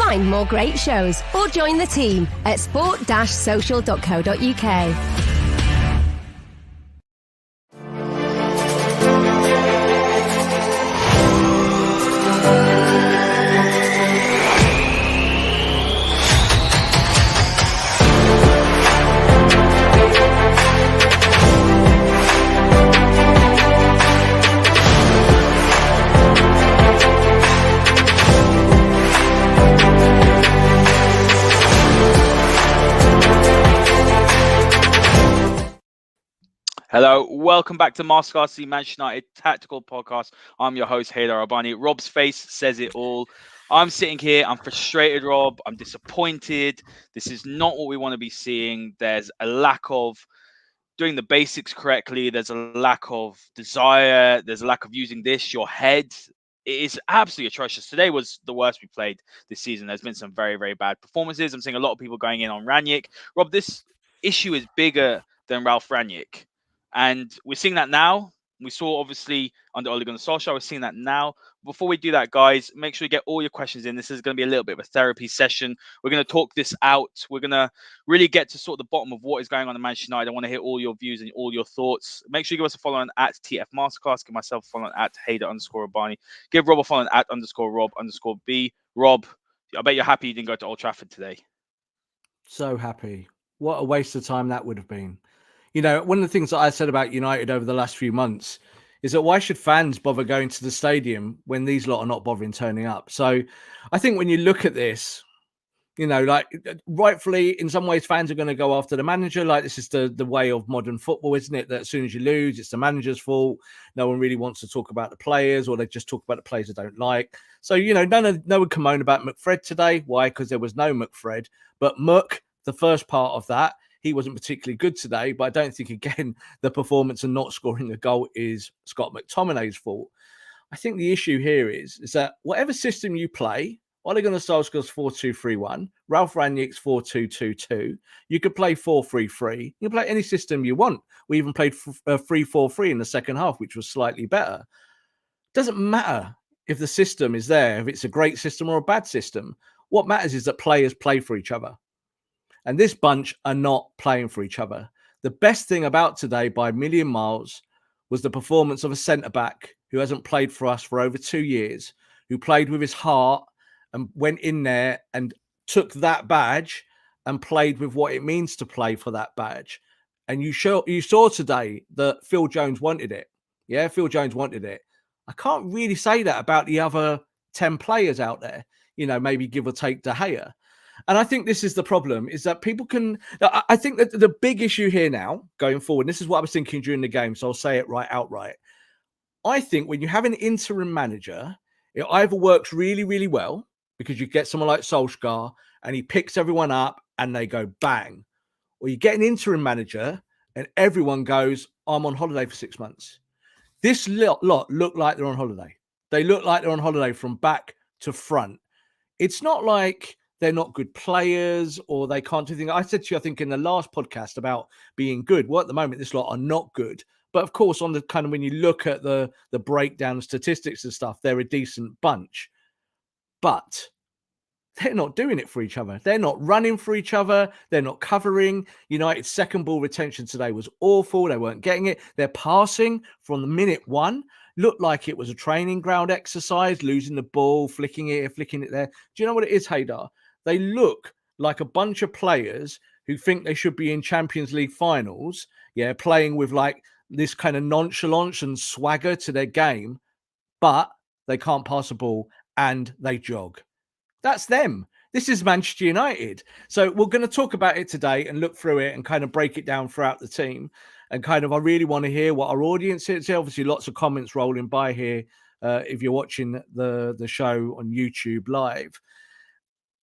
Find more great shows or join the team at sport-social.co.uk. Hello, welcome back to Masterclass, the Manchester United Tactical Podcast. I'm your host, Haider Rubbani. Rob's face says it all. I'm sitting here, I'm frustrated, Rob. I'm disappointed. This is not what we want to be seeing. There's a lack of doing the basics correctly. There's a lack of desire. There's a lack of using your head. It is absolutely atrocious. Today was the worst we played this season. There's been some very, very bad performances. I'm seeing a lot of people going in on Rangnick. Rob, this issue is bigger than Ralf Rangnick. And we're seeing that now. We saw, obviously, under Ole Gunnar Solskjaer, we're seeing that now. Before we do that, guys, make sure you get all your questions in. This is going to be a little bit of a therapy session. We're going to talk this out. We're going to really get to sort of the bottom of what is going on in Manchester United. I want to hear all your views and all your thoughts. Make sure you give us a follow on at TF Masterclass. Give myself a follow on at Haider_Rubbani. Give Rob a follow on at _Rob_B. Rob, I bet you're happy you didn't go to Old Trafford today. So happy. What a waste of time that would have been. You know, one of the things that I said about United over the last few months is that why should fans bother going to the stadium when these lot are not bothering turning up? So I think when you look at this, you know, like rightfully, in some ways, fans are going to go after the manager. Like this is the way of modern football, isn't it? That as soon as you lose, it's the manager's fault. No one really wants to talk about the players, or they just talk about the players they don't like. So, you know, no one can moan about McFred today. Why? Because there was no McFred. But Muck, the first part of that, he wasn't particularly good today, but I don't think, again, the performance and not scoring a goal is Scott McTominay's fault. I think the issue here is that whatever system you play, Ole Gunnar Solskjaer's 4-2-3-1, Ralf Rangnick's 4-2-2-2, you could play 4-3-3. You can play any system you want. We even played 3-4-3 in the second half, which was slightly better. Doesn't matter if the system is there, if it's a great system or a bad system. What matters is that players play for each other. And this bunch are not playing for each other. The best thing about today, by a million miles, was the performance of a centre-back who hasn't played for us for over 2 years, who played with his heart and went in there and took that badge and played with what it means to play for that badge. And you saw today that Phil Jones wanted it. Yeah, Phil Jones wanted it. I can't really say that about the other 10 players out there, you know, maybe give or take De Gea. And I think this is the problem, is that people can... I think that the big issue here now, going forward, this is what I was thinking during the game, so I'll say it outright. I think when you have an interim manager, it either works really, really well, because you get someone like Solskjaer, and he picks everyone up, and they go bang. Or you get an interim manager, and everyone goes, I'm on holiday for 6 months. This lot look like they're on holiday. They look like they're on holiday from back to front. It's not like they're not good players or they can't do things. I said to you, I think in the last podcast about being good. Well, at the moment, this lot are not good. But of course, on the kind of when you look at the breakdown of statistics and stuff, they're a decent bunch. But they're not doing it for each other. They're not running for each other. They're not covering. United's second ball retention today was awful. They weren't getting it. Their passing from the minute one looked like it was a training ground exercise, losing the ball, flicking it there. Do you know what it is, Haider? They look like a bunch of players who think they should be in Champions League finals, yeah, playing with like this kind of nonchalance and swagger to their game, but they can't pass a ball and they jog. That's them. This is Manchester United. So we're going to talk about it today and look through it and kind of break it down throughout the team. And kind of, I really want to hear what our audience is. Obviously, lots of comments rolling by here if you're watching the show on YouTube live.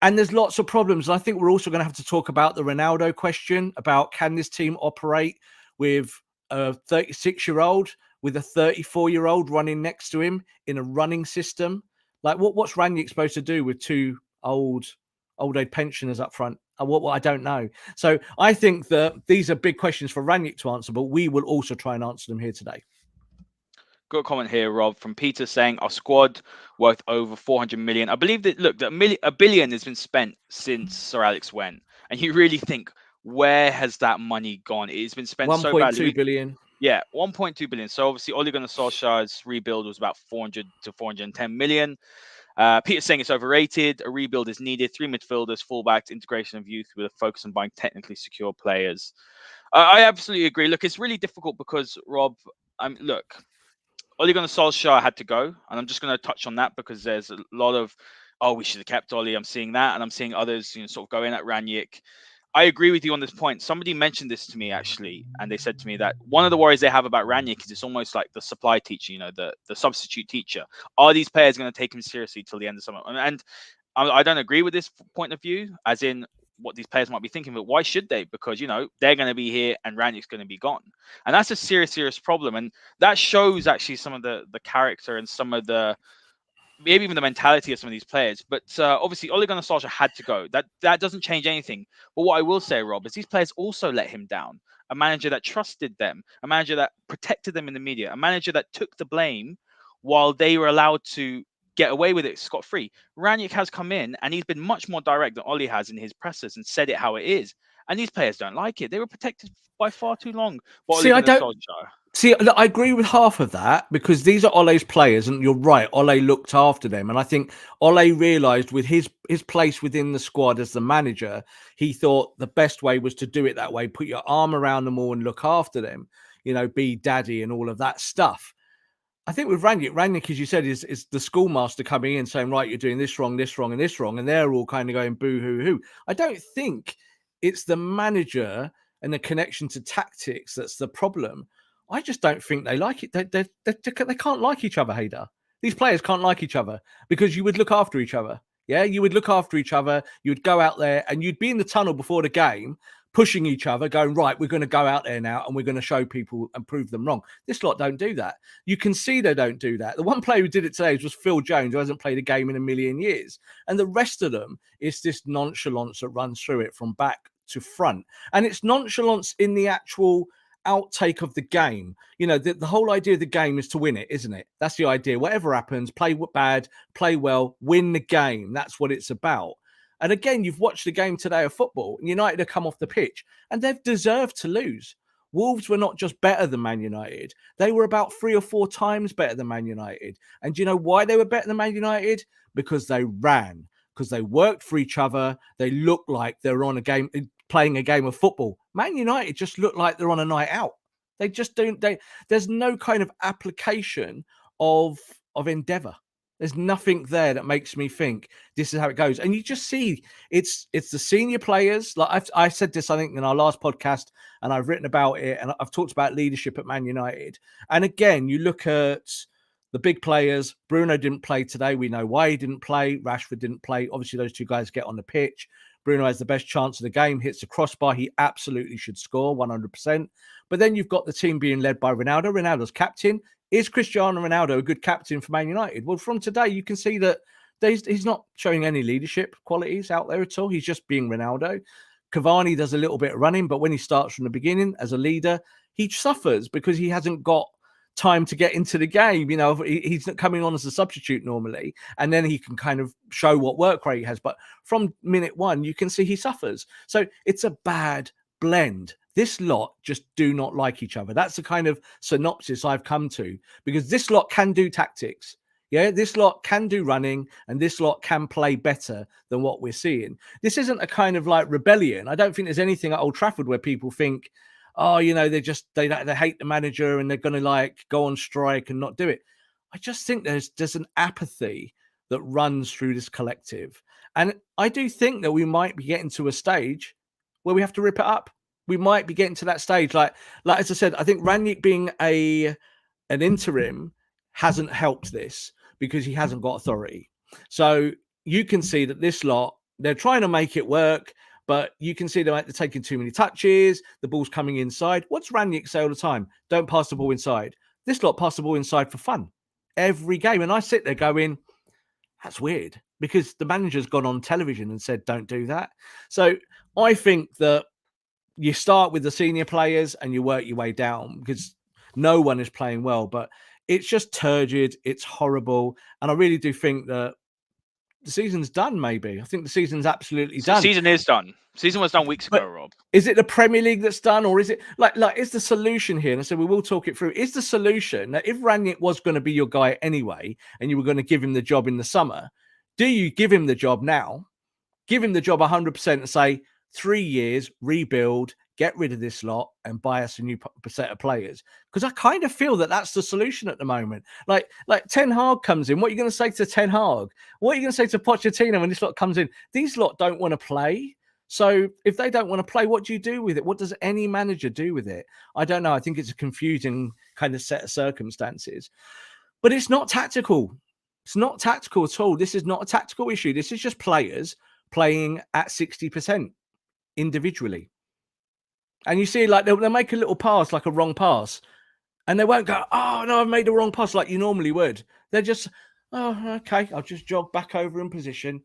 And there's lots of problems. And I think we're also going to have to talk about the Ronaldo question about, can this team operate with a 36-year-old with a 34-year-old running next to him in a running system? Like, what's Rangnick supposed to do with two old age pensioners up front? What I don't know. So I think that these are big questions for Rangnick to answer, but we will also try and answer them here today. got a comment here, Rob, from Peter saying our squad worth over 400 million. I believe that, look, a billion has been spent since Sir Alex went. And you really think, where has that money gone? It's been spent so badly. 1.2 billion. Yeah, 1.2 billion. So obviously, Ole Gunnar Solskjaer's rebuild was about 400 to 410 million. Peter's saying it's overrated. A rebuild is needed. 3 midfielders, fullbacks, integration of youth with a focus on buying technically secure players. I absolutely agree. Look, it's really difficult because, Rob, look, Ole Gunnar Solskjaer had to go, and I'm just going to touch on that because there's a lot of, oh, we should have kept Ole. I'm seeing that, and I'm seeing others, sort of going at Rangnick. I agree with you on this point. Somebody mentioned this to me actually, and they said to me that one of the worries they have about Rangnick is it's almost like the supply teacher, the substitute teacher. Are these players going to take him seriously till the end of summer? And I don't agree with this point of view, as in what these players might be thinking, but why should they? Because, they're going to be here and Rangnick's going to be gone. And that's a serious problem. And that shows actually some of the character and some of the, maybe even the mentality of some of these players. But obviously, Ole Gunnar Solskjaer had to go. That doesn't change anything. But what I will say, Rob, is these players also let him down. A manager that trusted them, a manager that protected them in the media, a manager that took the blame while they were allowed to get away with it scot-free. Rangnick has come in and he's been much more direct than Ole has in his pressers and said it how it is. And these players don't like it. They were protected by far too long by Ole Gunnar Solskjaer. See, I agree with half of that because these are Ole's players, and you're right. Ole looked after them, and I think Ole realised with his place within the squad as the manager, he thought the best way was to do it that way. Put your arm around them all and look after them. Be daddy and all of that stuff. I think with Rangnick, as you said, is the schoolmaster coming in saying, right, you're doing this wrong, this wrong, and this wrong, and they're all kind of going boo hoo hoo. I don't think it's the manager and the connection to tactics that's the problem. I just don't think they like it. They can't like each other, Haider. These players can't like each other because you would look after each other. Yeah, you would look after each other. You would go out there and you'd be in the tunnel before the game, pushing each other, going, right, we're going to go out there now and we're going to show people and prove them wrong. This lot don't do that. You can see they don't do that. The one player who did it today was Phil Jones, who hasn't played a game in a million years. And the rest of them is this nonchalance that runs through it from back to front. And it's nonchalance in the actual outtake of the game. The whole idea of the game is to win it, isn't it? That's the idea. Whatever happens, play bad, play well, win the game. That's what it's about. And again, you've watched the game today of football, and United have come off the pitch, and they've deserved to lose. Wolves were not just better than Man United. They were about 3 or 4 times better than Man United. And do you know why they were better than Man United? Because they ran, because they worked for each other. They looked like they were on a game, playing a game of football. Man United just look like they're on a night out. They just don't. There's no kind of application of endeavour. There's nothing there that makes me think this is how it goes. And you just see it's the senior players. Like I said this, I think, in our last podcast, and I've written about it, and I've talked about leadership at Man United. And again, you look at the big players. Bruno didn't play today. We know why he didn't play. Rashford didn't play. Obviously, those two guys get on the pitch. Bruno has the best chance of the game, hits the crossbar. He absolutely should score 100%. But then you've got the team being led by Ronaldo. Ronaldo's captain. Is Cristiano Ronaldo a good captain for Man United? Well, from today, you can see that he's not showing any leadership qualities out there at all. He's just being Ronaldo. Cavani does a little bit of running, but when he starts from the beginning as a leader, he suffers because he hasn't got time to get into the game. He's not coming on as a substitute normally, and then he can kind of show what work rate he has. But from minute one, you can see he suffers. So it's a bad blend. This lot just do not like each other. That's the kind of synopsis I've come to, because this lot can do tactics. Yeah, this lot can do running, and this lot can play better than what we're seeing. This isn't a kind of like rebellion. I don't think there's anything at Old Trafford where people think, oh, they hate the manager and they're going to like go on strike and not do it. I just think there's an apathy that runs through this collective. And I do think that we might be getting to a stage where we have to rip it up. We might be getting to that stage. Like as I said, I think Rangnick being an interim hasn't helped this because he hasn't got authority. So you can see that this lot, they're trying to make it work, but you can see they're taking too many touches. The ball's coming inside. What's Rangnick say all the time? Don't pass the ball inside. This lot pass the ball inside for fun every game. And I sit there going, that's weird, because the manager's gone on television and said, don't do that. So I think that you start with the senior players and you work your way down, because no one is playing well. But It's just turgid. It's horrible. And I really do think that the season's done, maybe. I think the season's absolutely done. Season is done. Season was done weeks ago, Rob. Is it the Premier League that's done, or is it like is the solution here? And I said we will talk it through. Is the solution that if Rangnick was going to be your guy anyway, and you were going to give him the job in the summer, do you give him the job now? Give him the job 100% and say 3 years, rebuild, get rid of this lot, and buy us a new set of players? Because I kind of feel that that's the solution at the moment. Like Ten Hag comes in. What are you going to say to Ten Hag? What are you going to say to Pochettino when this lot comes in? These lot don't want to play. So if they don't want to play, what do you do with it? What does any manager do with it? I don't know. I think it's a confusing kind of set of circumstances. But it's not tactical. It's not tactical at all. This is not a tactical issue. This is just players playing at 60% individually. And you see, like, they'll make a little pass, like a wrong pass, and they won't go, oh, no, I've made the wrong pass like you normally would. They're just, oh, okay, I'll just jog back over in position.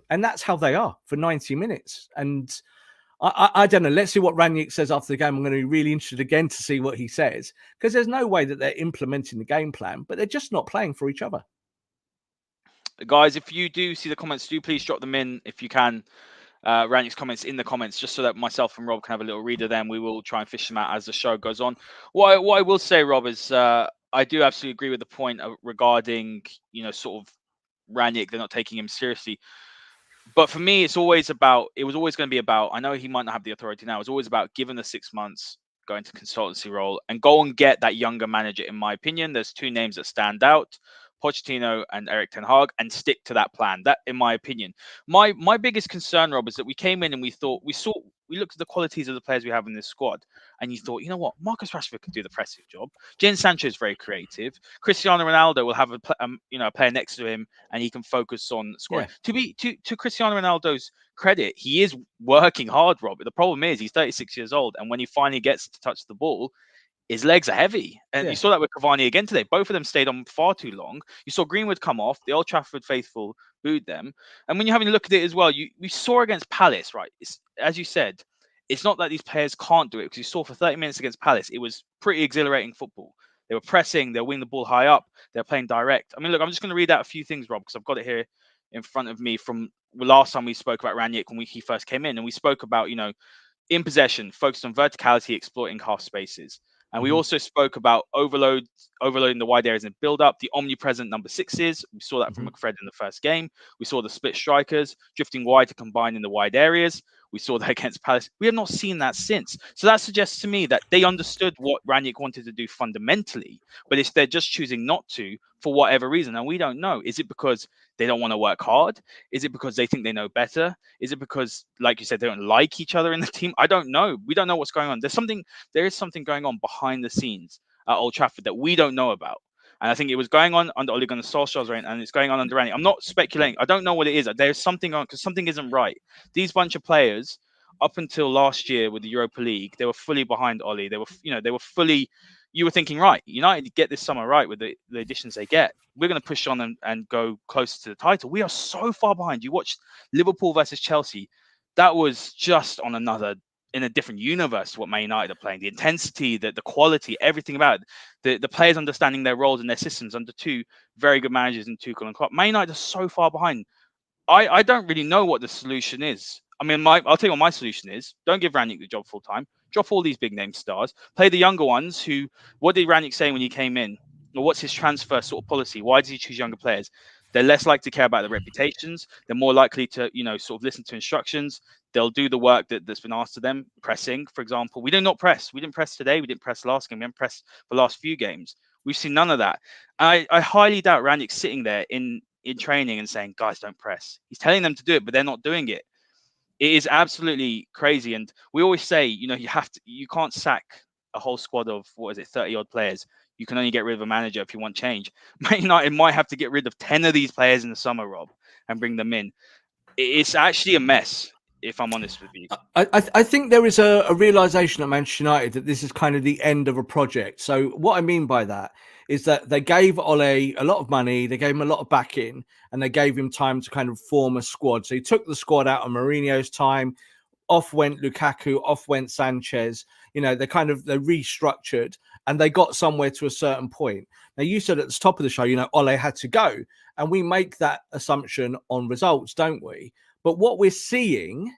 And that's how they are for 90 minutes. And I don't know. Let's see what Rangnick says after the game. I'm going to be really interested again to see what he says, because there's no way that they're implementing the game plan, but they're just not playing for each other. Guys, if you do see the comments, do please drop them in if you can. Rangnick's comments in the comments, just so that myself and Rob can have a little read of them. We will try and fish them out as the show goes on. What I will say, Rob, is I do absolutely agree with the point regarding, sort of Rangnick, they're not taking him seriously. But for me, it was always going to be about, I know he might not have the authority now, it's always about giving the 6 months, go into consultancy role, and go and get that younger manager, in my opinion. There's two names that stand out, Pochettino and Erik ten Hag, and stick to that plan. That, in my opinion. My biggest concern, Rob, is that we came in and we looked at the qualities of the players we have in this squad, and you thought, you know what, Marcus Rashford could do the pressing job. Jadon Sancho is very creative. Cristiano Ronaldo will have a player next to him, and he can focus on scoring. Yeah. To Cristiano Ronaldo's credit, he is working hard, Rob. But the problem is he's 36 years old, and when he finally gets to touch the ball, his legs are heavy. And you saw that with Cavani again today. Both of them stayed on far too long. You saw Greenwood come off. The Old Trafford faithful booed them. And when you're having a look at it as well, we saw against Palace, right? It's, as you said, it's not that these players can't do it, because you saw for 30 minutes against Palace, it was pretty exhilarating football. They were pressing. They were winning the ball high up. They're playing direct. I mean, look, I'm just going to read out a few things, Rob, because I've got it here in front of me from last time we spoke about Rangnick when he first came in. And we spoke about, in possession, focused on verticality, exploiting half spaces. And we also spoke about overloading the wide areas and build up, the omnipresent number sixes. We saw that from McFred in the first game. We saw the split strikers drifting wide to combine in the wide areas. We saw that against Palace. We have not seen that since. So that suggests to me that they understood what Rangnick wanted to do fundamentally, but it's they're just choosing not to for whatever reason. And we don't know. Is it because they don't want to work hard? Is it because they think they know better? Is it because, like you said, they don't like each other in the team? I don't know. We don't know what's going on. There is something going on behind the scenes at Old Trafford that we don't know about. And I think it was going on under Ole Gunnar Solskjaer's reign, and it's going on under Rangnick. I'm not speculating. I don't know what it is. There's something on, because something isn't right. These bunch of players, up until last year with the Europa League, they were fully behind Ole. They were fully. You were thinking, right, United get this summer right with the additions they get. We're going to push on and go closer to the title. We are so far behind. You watched Liverpool versus Chelsea. That was just in a different universe to what Man United are playing. The intensity, the quality, everything about it. The players understanding their roles and their systems under two very good managers in Tuchel and Klopp. Man United are so far behind. I don't really know what the solution is. I mean, I'll tell you what my solution is. Don't give Rangnick the job full time. Drop all these big name stars. Play the younger ones who, what did Rangnick say when he came in? Or what's his transfer sort of policy? Why does he choose younger players? They're less likely to care about their reputations. They're more likely to, sort of listen to instructions. They'll do the work that's been asked of them. Pressing, for example. We did not press. We didn't press today. We didn't press last game. We haven't pressed the last few games. We've seen none of that. I highly doubt Rangnick sitting there in training and saying, guys, don't press. He's telling them to do it, but they're not doing it. It is absolutely crazy. And we always say, you can't sack a whole squad of, 30 odd players. You can only get rid of a manager if you want change. Man United might have to get rid of 10 of these players in the summer, Rob, and bring them in. It's actually a mess, if I'm honest with you. I think there is a realization at Manchester United that this is kind of the end of a project. So what I mean by that is that they gave Ole a lot of money, they gave him a lot of backing, and they gave him time to kind of form a squad. So he took the squad out of Mourinho's time. Off went Lukaku, off went Sanchez. They restructured, and they got somewhere to a certain point. Now, you said at the top of the show, Ole had to go, and we make that assumption on results, don't we? But what we're seeing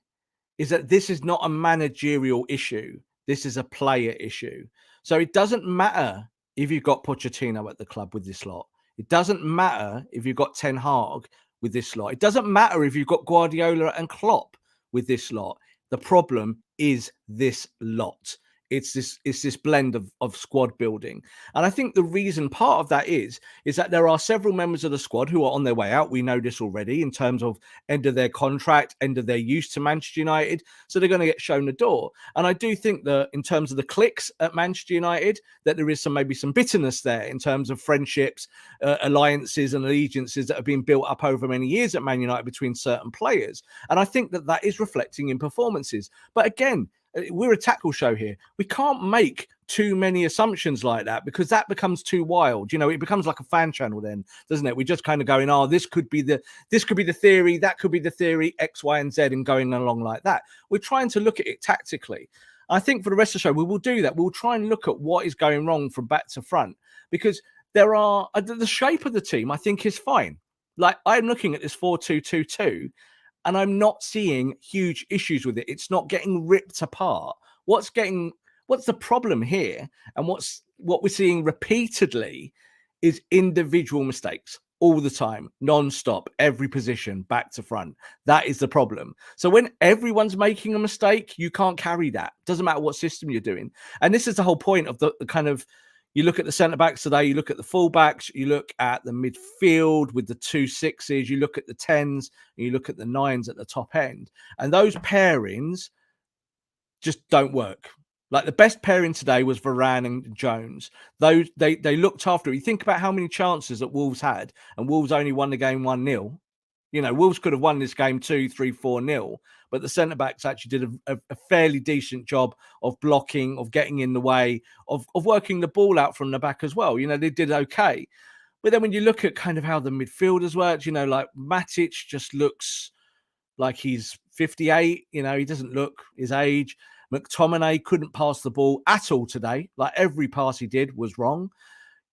is that this is not a managerial issue. This is a player issue. So it doesn't matter if you've got Pochettino at the club with this lot. It doesn't matter if you've got Ten Hag with this lot. It doesn't matter if you've got Guardiola and Klopp with this lot. The problem is this lot. It's this blend of squad building. And I think the reason part of that is that there are several members of the squad who are on their way out. We know this already in terms of end of their contract, end of their use to Manchester United. So they're going to get shown the door. And I do think that in terms of the cliques at Manchester United, that there is maybe some bitterness there in terms of friendships, alliances and allegiances that have been built up over many years at Man United between certain players. And I think that is reflecting in performances. But again, we're a tackle show here. We can't make too many assumptions like that because that becomes too wild. It becomes like a fan channel then, doesn't it? We're just kind of going, this could be the theory, that could be the theory, X, Y, and Z, and going along like that. We're trying to look at it tactically. I think for the rest of the show, we will do that. We'll try and look at what is going wrong from back to front because the shape of the team, I think, is fine. Like, I'm looking at this 4-2-2-2. And I'm not seeing huge issues with it. It's not getting ripped apart. What's the problem here? And what we're seeing repeatedly is individual mistakes all the time, non-stop, every position, back to front. That is the problem. So when everyone's making a mistake, you can't carry that. Doesn't matter what system you're doing. And this is the whole point of the kind of, you look at the centre-backs today, you look at the full-backs, you look at the midfield with the 2 6s, you look at the 10s, and you look at the 9s at the top end. And those pairings just don't work. Like, the best pairing today was Varane and Jones. Those they looked after it. You think about how many chances that Wolves had, and Wolves only won the game 1-0. Wolves could have won this game 2-3, 4-0, but the centre-backs actually did a fairly decent job of blocking, of getting in the way, of working the ball out from the back as well. They did okay. But then when you look at kind of how the midfielders worked, like Matic just looks like he's 58. He doesn't look his age. McTominay couldn't pass the ball at all today. Like, every pass he did was wrong.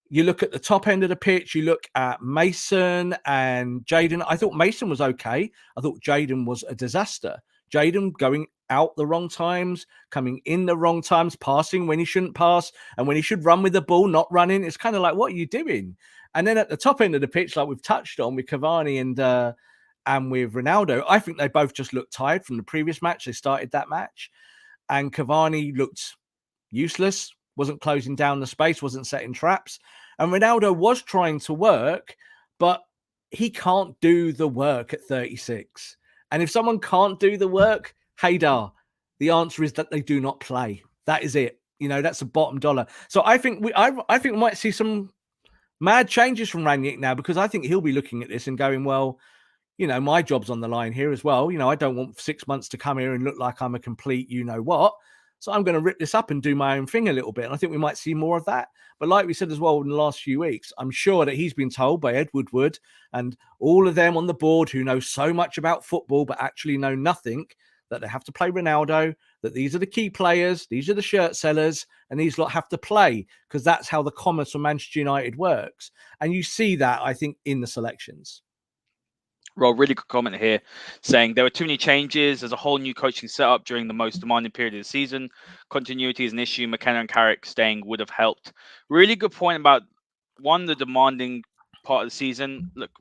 You look at the top end of the pitch, you look at Mason and Jadon. I thought Mason was okay. I thought Jadon was a disaster. Jadon going out the wrong times, coming in the wrong times, passing when he shouldn't pass, and when he should run with the ball, not running. It's kind of like, what are you doing? And then at the top end of the pitch, like we've touched on with Cavani and with Ronaldo, I think they both just looked tired from the previous match. They started that match. And Cavani looked useless, wasn't closing down the space, wasn't setting traps. And Ronaldo was trying to work, but he can't do the work at 36. And if someone can't do the work, Haider, the answer is that they do not play. That is it. That's the bottom dollar. So I think we might see some mad changes from Rangnick now, because I think he'll be looking at this and going, well, my job's on the line here as well. I don't want 6 months to come here and look like I'm a complete what. So I'm going to rip this up and do my own thing a little bit. And I think we might see more of that. But like we said as well in the last few weeks, I'm sure that he's been told by Ed Woodward and all of them on the board who know so much about football but actually know nothing, that they have to play Ronaldo, that these are the key players, these are the shirt sellers, and these lot have to play, because that's how the commerce of Manchester United works. And you see that, I think, in the selections. Well, really good comment here, saying there were too many changes. There's a whole new coaching setup during the most demanding period of the season. Continuity is an issue. McKenna and Carrick staying would have helped. Really good point about, one, the demanding part of the season. Look,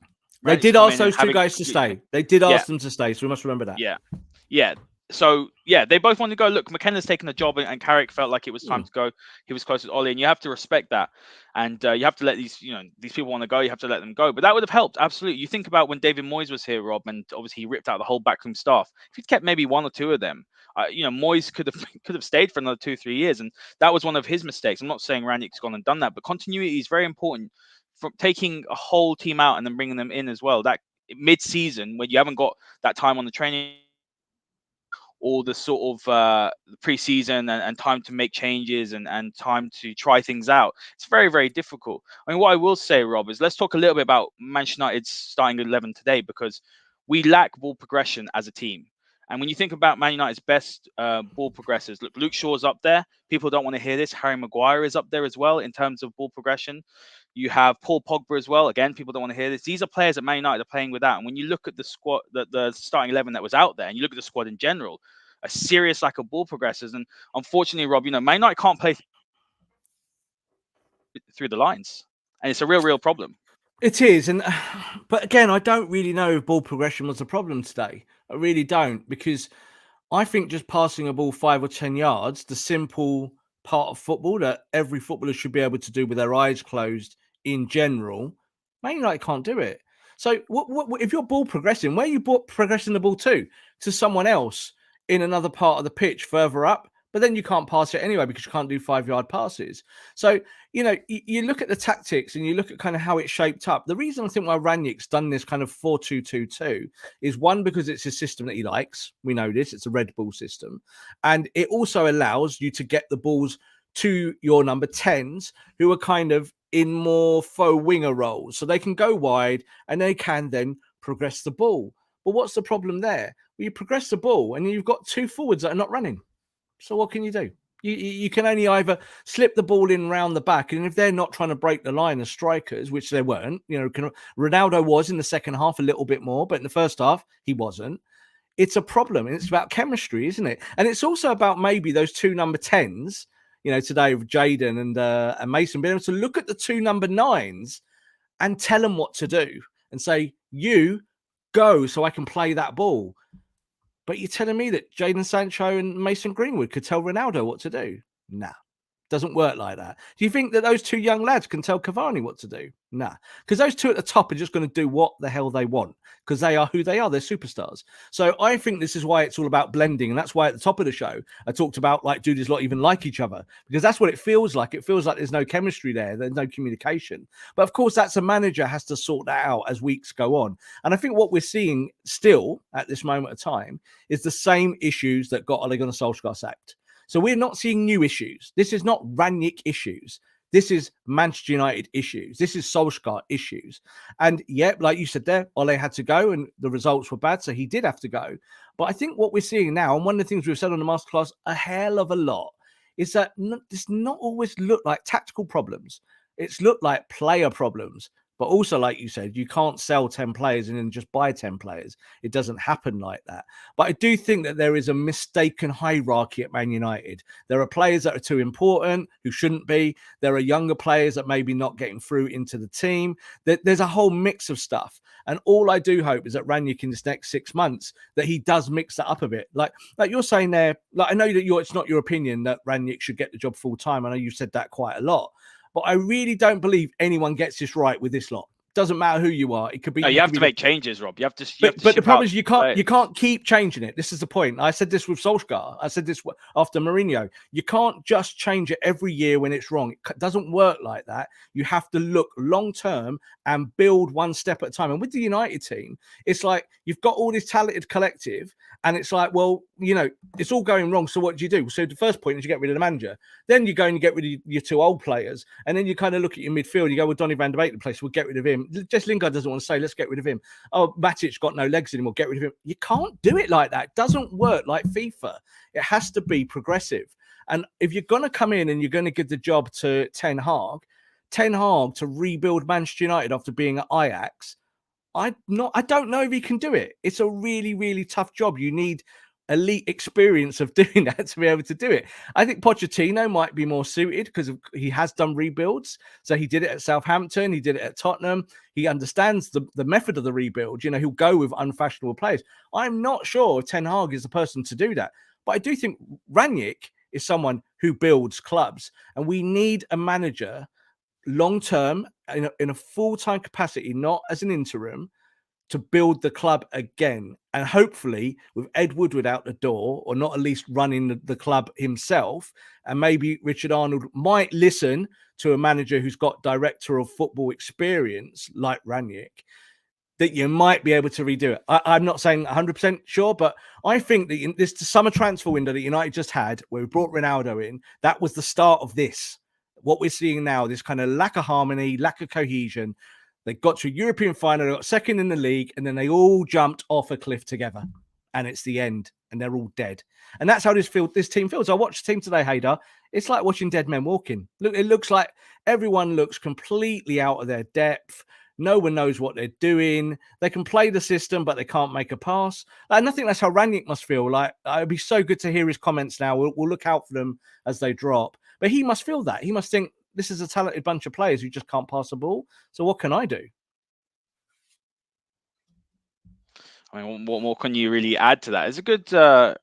they did ask those two guys to stay. They did ask them to stay, so we must remember that. Yeah. So, they both want to go. Look, McKenna's taken the job, and Carrick felt like it was time to go. He was close with Ollie, and you have to respect that. And you have to let these people want to go. You have to let them go. But that would have helped, absolutely. You think about when David Moyes was here, Rob, and obviously he ripped out the whole backroom staff. If he'd kept maybe one or two of them, Moyes could have stayed for another 2-3 years, and that was one of his mistakes. I'm not saying Rangnick's gone and done that, but continuity is very important. From taking a whole team out and then bringing them in as well, that mid-season when you haven't got that time on the training or the sort of pre-season and time to make changes and time to try things out, it's very, very difficult. I mean, what I will say, Rob, is let's talk a little bit about Manchester United's starting 11 today, because we lack ball progression as a team. And when you think about Man United's best ball progressors, look, Luke Shaw's up there. People don't want to hear this. Harry Maguire is up there as well in terms of ball progression. You have Paul Pogba as well. Again, people don't want to hear this. These are players that Man United are playing without. And when you look at the squad, the starting 11 that was out there, and you look at the squad in general, a serious lack of ball progressors. And unfortunately, Rob, Man United can't play through the lines. And it's a real problem. It is, but again, I don't really know if ball progression was a problem today. I really don't, because I think just passing a ball 5 or 10 yards, the simple part of football that every footballer should be able to do with their eyes closed in general, Man United can't do it. So what if you're ball progressing, where are you progressing the ball to? To someone else in another part of the pitch further up? But then you can't pass it anyway because you can't do 5-yard passes. So, you look at the tactics and you look at kind of how it's shaped up. The reason I think why Rangnick's done this kind of 4-2-2-2 is, one, because it's a system that he likes. We know this. It's a Red Bull system. And it also allows you to get the balls to your number 10s who are kind of in more faux winger roles. So they can go wide and they can then progress the ball. But what's the problem there? Well, you progress the ball and you've got 2 forwards that are not running. So what can you do? You can only either slip the ball in round the back, and if they're not trying to break the line as strikers, which they weren't, Ronaldo was in the second half a little bit more, but in the first half he wasn't. It's a problem, and it's about chemistry, isn't it? And it's also about maybe those 2 number 10s, today with Jadon and Mason, being able to look at the 2 number 9s and tell them what to do and say, you go so I can play that ball. But you're telling me that Jadon Sancho and Mason Greenwood could tell Ronaldo what to do? Nah, doesn't work like that. Do you think that those 2 young lads can tell Cavani what to do? Nah, because those 2 at the top are just going to do what the hell they want because they are who they are. They're superstars. So I think this is why it's all about blending. And that's why at the top of the show, I talked about, like, do these lot even like each other? Because that's what it feels like. It feels like there's no chemistry there. There's no communication. But of course, that's a manager has to sort that out as weeks go on. And I think what we're seeing still at this moment of time is the same issues that got Ole Gunnar Solskjaer sacked. So we're not seeing new issues. This is not Rangnick issues. This is Manchester United issues. This is Solskjaer issues. And yeah, like you said there, Ole had to go and the results were bad, so he did have to go. But I think what we're seeing now, and one of the things we've said on the masterclass a hell of a lot, is that this not always look like tactical problems. It's looked like player problems. But also, like you said, you can't sell 10 players and then just buy 10 players. It doesn't happen like that. But I do think that there is a mistaken hierarchy at Man United. There are players that are too important who shouldn't be. There are younger players that maybe not getting through into the team. There's a whole mix of stuff. And all I do hope is that Rangnick in this next 6 months, that he does mix that up a bit. Like you're saying there, like I know that it's not your opinion that Rangnick should get the job full time. I know you've said that quite a lot. But I really don't believe anyone gets this right with this lot. Doesn't matter who you are. It could be. No, you have to make changes, Rob. You have to. But the problem is you can't keep changing it. This is the point. I said this with Solskjaer. I said this after Mourinho. You can't just change it every year when it's wrong. It doesn't work like that. You have to look long term and build one step at a time. And with the United team, it's like you've got all this talented collective, and it's like, well, it's all going wrong. So what do you do? So the first point is you get rid of the manager. Then you go and you get rid of your 2 old players, and then you kind of look at your midfield. You go, well, Donny van de Beek, the place, we'll get rid of him. Jess Lingard doesn't want to say, let's get rid of him. Oh, Matic got no legs anymore, get rid of him. You can't do it like that. It doesn't work like FIFA. It has to be progressive. And if you're going to come in and you're going to give the job to Ten Hag to rebuild Manchester United after being at Ajax, I don't know if he can do it. It's a really, really tough job. You need elite experience of doing that to be able to do it. I think Pochettino might be more suited because he has done rebuilds. So he did it at Southampton. He did it at Tottenham. He understands the method of the rebuild. He'll go with unfashionable players. I'm not sure if Ten Hag is the person to do that. But I do think Rangnick is someone who builds clubs. And we need a manager long-term in a full-time capacity, not as an interim, to build the club again. And hopefully with Ed Woodward out the door, or not at least running the club himself, and maybe Richard Arnold might listen to a manager who's got director of football experience like Rangnick, that you might be able to redo it. I'm not saying 100% sure, but I think that in this summer transfer window that United just had, where we brought Ronaldo in, that was the start of this. What we're seeing now, this kind of lack of harmony, lack of cohesion. They got to a European final, they got second in the league, and then they all jumped off a cliff together. and it's the end, and they're all dead. And that's how this team feels. I watched the team today, Haider. It's like watching dead men walking. Look, it looks like everyone looks completely out of their depth. No one knows what they're doing. They can play the system, but they can't make a pass. And I think that's how Rangnick must feel. Like, it'd be so good to hear his comments now. We'll look out for them as they drop. But he must feel that. He must think, this is a talented bunch of players who just can't pass the ball. So what can I do? I mean, what more can you really add to that? It's a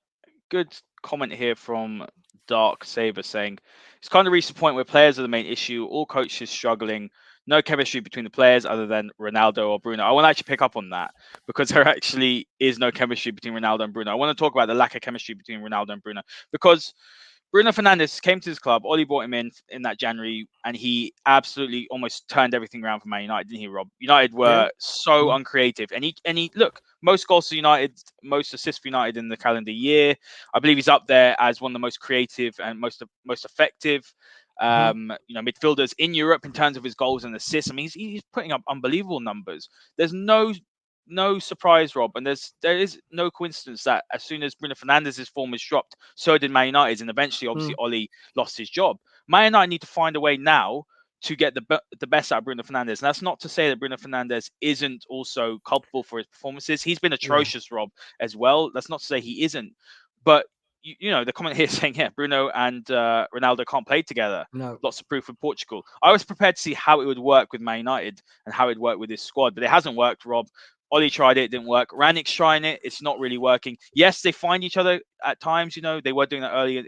good comment here from Dark Saber saying it's kind of reached the point where players are the main issue. All coaches struggling. No chemistry between the players other than Ronaldo or Bruno. I want to actually pick up on that because there actually is no chemistry between Ronaldo and Bruno. I want to talk about the lack of chemistry between Ronaldo and Bruno because Bruno Fernandes came to his club. Oli brought him in that January, and he absolutely almost turned everything around for Man United, didn't he, Rob? United were so uncreative, and he look, most goals for United, most assists for United in the calendar year. I believe he's up there as one of the most creative and most effective, midfielders in Europe in terms of his goals and assists. I mean, he's putting up unbelievable numbers. There's no surprise, Rob, and there is no coincidence that as soon as Bruno Fernandes' form was dropped, so did Man United's, and eventually, obviously, Oli lost his job. Man United need to find a way now to get the best out of Bruno Fernandes. And that's not to say that Bruno Fernandes isn't also culpable for his performances. He's been atrocious, Rob, as well. That's not to say he isn't. But, you know, the comment here saying, Bruno and Ronaldo can't play together. No. Lots of proof with Portugal. I was prepared to see how it would work with Man United and how it would work with this squad, but it hasn't worked, Rob. Oli tried it didn't work. Rangnick's trying it. It's not really working. Yes, they find each other at times. You know, they were doing that earlier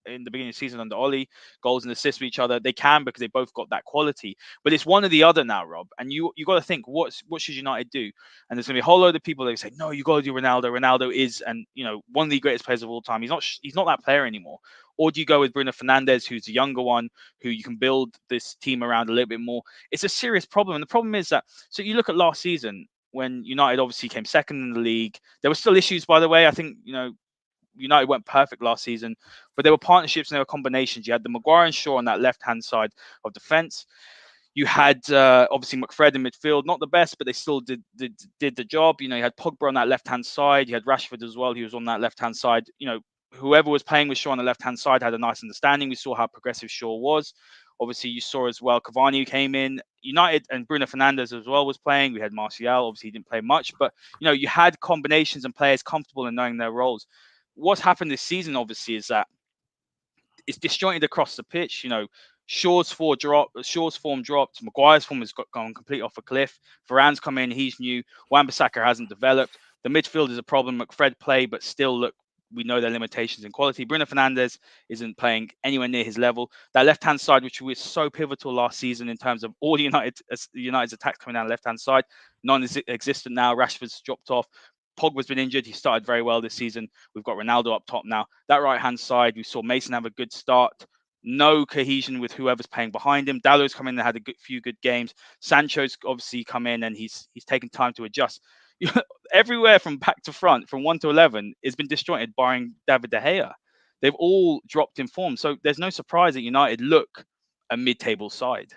in the beginning of the season under Oli, goals and assists with each other. They can because they both got that quality. But it's one or the other now, Rob. And you got to think, what should United do? And there's going to be a whole load of people that say, no, you got to do Ronaldo. Ronaldo is, and you know, one of the greatest players of all time. He's not that player anymore. Or do you go with Bruno Fernandes, who's the younger one, who you can build this team around a little bit more? It's a serious problem. And the problem is that, so you look at last season, when United obviously came second in the league. There were still issues, by the way. I think, you know, United weren't perfect last season, but there were partnerships and there were combinations. You had the Maguire and Shaw on that left-hand side of defence. You had obviously McFred in midfield, not the best, but they still did the job. You know, you had Pogba on that left-hand side. You had Rashford as well. He was on that left-hand side. You know, whoever was playing with Shaw on the left-hand side had a nice understanding. We saw how progressive Shaw was. Obviously, you saw as well Cavani came in. United and Bruno Fernandes as well was playing. We had Martial. Obviously, he didn't play much, but you know, you had combinations and players comfortable in knowing their roles. What's happened this season, obviously, is that it's disjointed across the pitch. You know, Shaw's form dropped. Maguire's form has gone completely off a cliff. Varane's come in. He's new. Wan-Bissaka hasn't developed. The midfield is a problem. McFred play, but still, look, we know their limitations in quality. Bruno Fernandes isn't playing anywhere near his level. That left-hand side, which was so pivotal last season in terms of all United's attacks coming down the left-hand side, non-existent now. Rashford's dropped off. Pogba's been injured. He started very well this season. We've got Ronaldo up top now. That right-hand side, we saw Mason have a good start. No cohesion with whoever's playing behind him. Dallow's come in and had a few good games. Sancho's obviously come in and he's taken time to adjust. Everywhere from back to front, from 1 to 11, has been disjointed, barring David De Gea. They've all dropped in form. So there's no surprise that United look a mid-table side.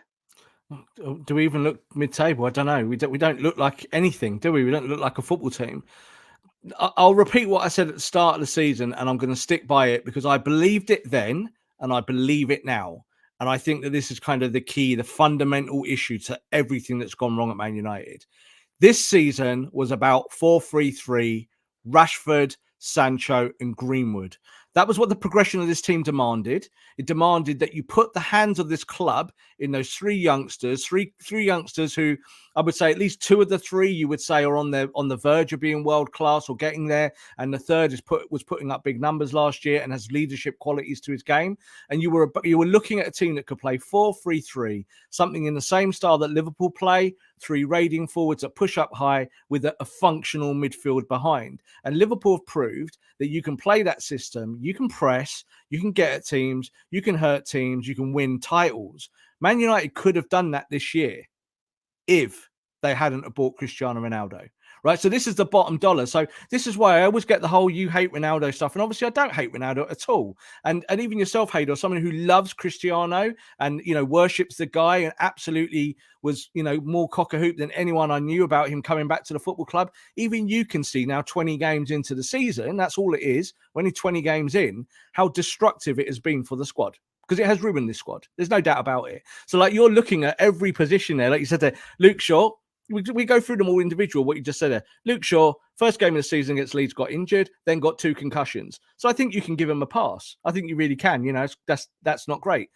Do we even look mid-table? I don't know. We don't look like anything, do we? We don't look like a football team. I'll repeat what I said at the start of the season, and I'm going to stick by it because I believed it then, and I believe it now. And I think that this is kind of the key, the fundamental issue to everything that's gone wrong at Man United. This season was about 4-3-3, Rashford, Sancho, and Greenwood. That was what the progression of this team demanded. It demanded that you put the hands of this club in those three youngsters who I would say at least two of the three you would say are on the verge of being world class or getting there, and the third was putting up big numbers last year and has leadership qualities to his game. And you were looking at a team that could play 4-3-3, something in the same style that Liverpool play, three raiding forwards that push up high with a functional midfield behind. And Liverpool have proved that you can play that system, you can press, you can get at teams, you can hurt teams, you can win titles. Man United could have done that this year if they hadn't bought Cristiano Ronaldo. right? So this is the bottom dollar. So this is why I always get the whole you hate Ronaldo stuff. And obviously I don't hate Ronaldo at all. And even yourself, Haider, someone who loves Cristiano and, worships the guy and absolutely was, more cock-a-hoop than anyone I knew about him coming back to the football club. Even you can see now 20 games into the season, that's all it is, only 20 games in, how destructive it has been for the squad. Because it has ruined this squad. There's no doubt about it. So, like, you're looking at every position there. Like you said there, Luke Shaw, we go through them all individual, what you just said there. Luke Shaw, first game of the season against Leeds, got injured, then got 2 concussions. So I think you can give him a pass. I think you really can. That's not great.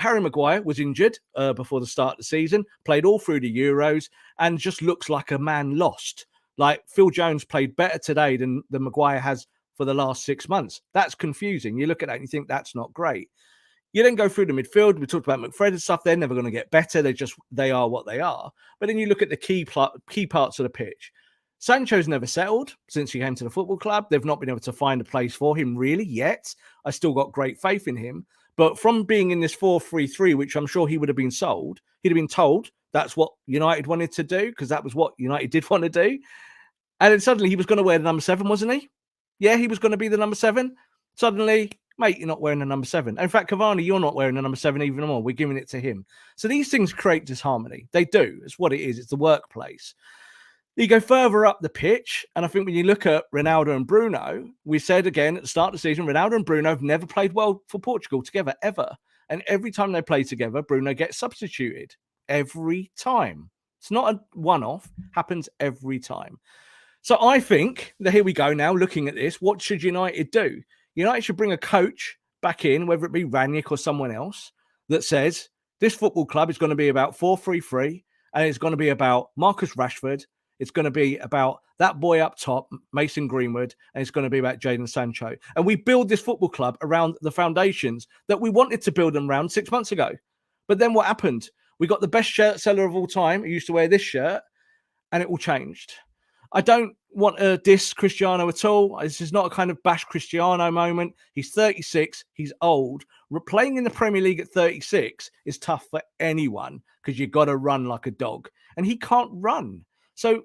Harry Maguire was injured before the start of the season, played all through the Euros, and just looks like a man lost. Like, Phil Jones played better today than Maguire has for the last 6 months. That's confusing. You look at that and you think that's not great. You then go through the midfield. We talked about McFred and stuff. They're never going to get better. They are what they are. But then you look at the key parts of the pitch. Sancho's never settled since he came to the football club. They've not been able to find a place for him really yet. I still got great faith in him. But from being in this 4-3-3, which I'm sure he would have been sold, he'd have been told that's what United wanted to do because that was what United did want to do. And then suddenly he was going to wear the number 7, wasn't he? Yeah, he was going to be the number 7. Suddenly, mate, you're not wearing the number 7. In fact, Cavani, you're not wearing the number 7 even more. We're giving it to him. So these things create disharmony. They do. It's what it is. It's the workplace. You go further up the pitch, and I think when you look at Ronaldo and Bruno, we said again at the start of the season, Ronaldo and Bruno have never played well for Portugal together, ever. And every time they play together, Bruno gets substituted. Every time. It's not a one-off. Happens every time. So I think that here we go now, looking at this. What should United do? United should bring a coach back in, whether it be Rangnick or someone else, that says this football club is going to be about 4-3-3, and it's going to be about Marcus Rashford. It's going to be about that boy up top, Mason Greenwood, and it's going to be about Jadon Sancho. And we build this football club around the foundations that we wanted to build them around 6 months ago. But then what happened? We got the best shirt seller of all time who used to wear this shirt, and it all changed. I don't want to diss Cristiano at all. This is not a kind of bash Cristiano moment. He's 36. He's old. Playing in the Premier League at 36 is tough for anyone because you've got to run like a dog. And he can't run. So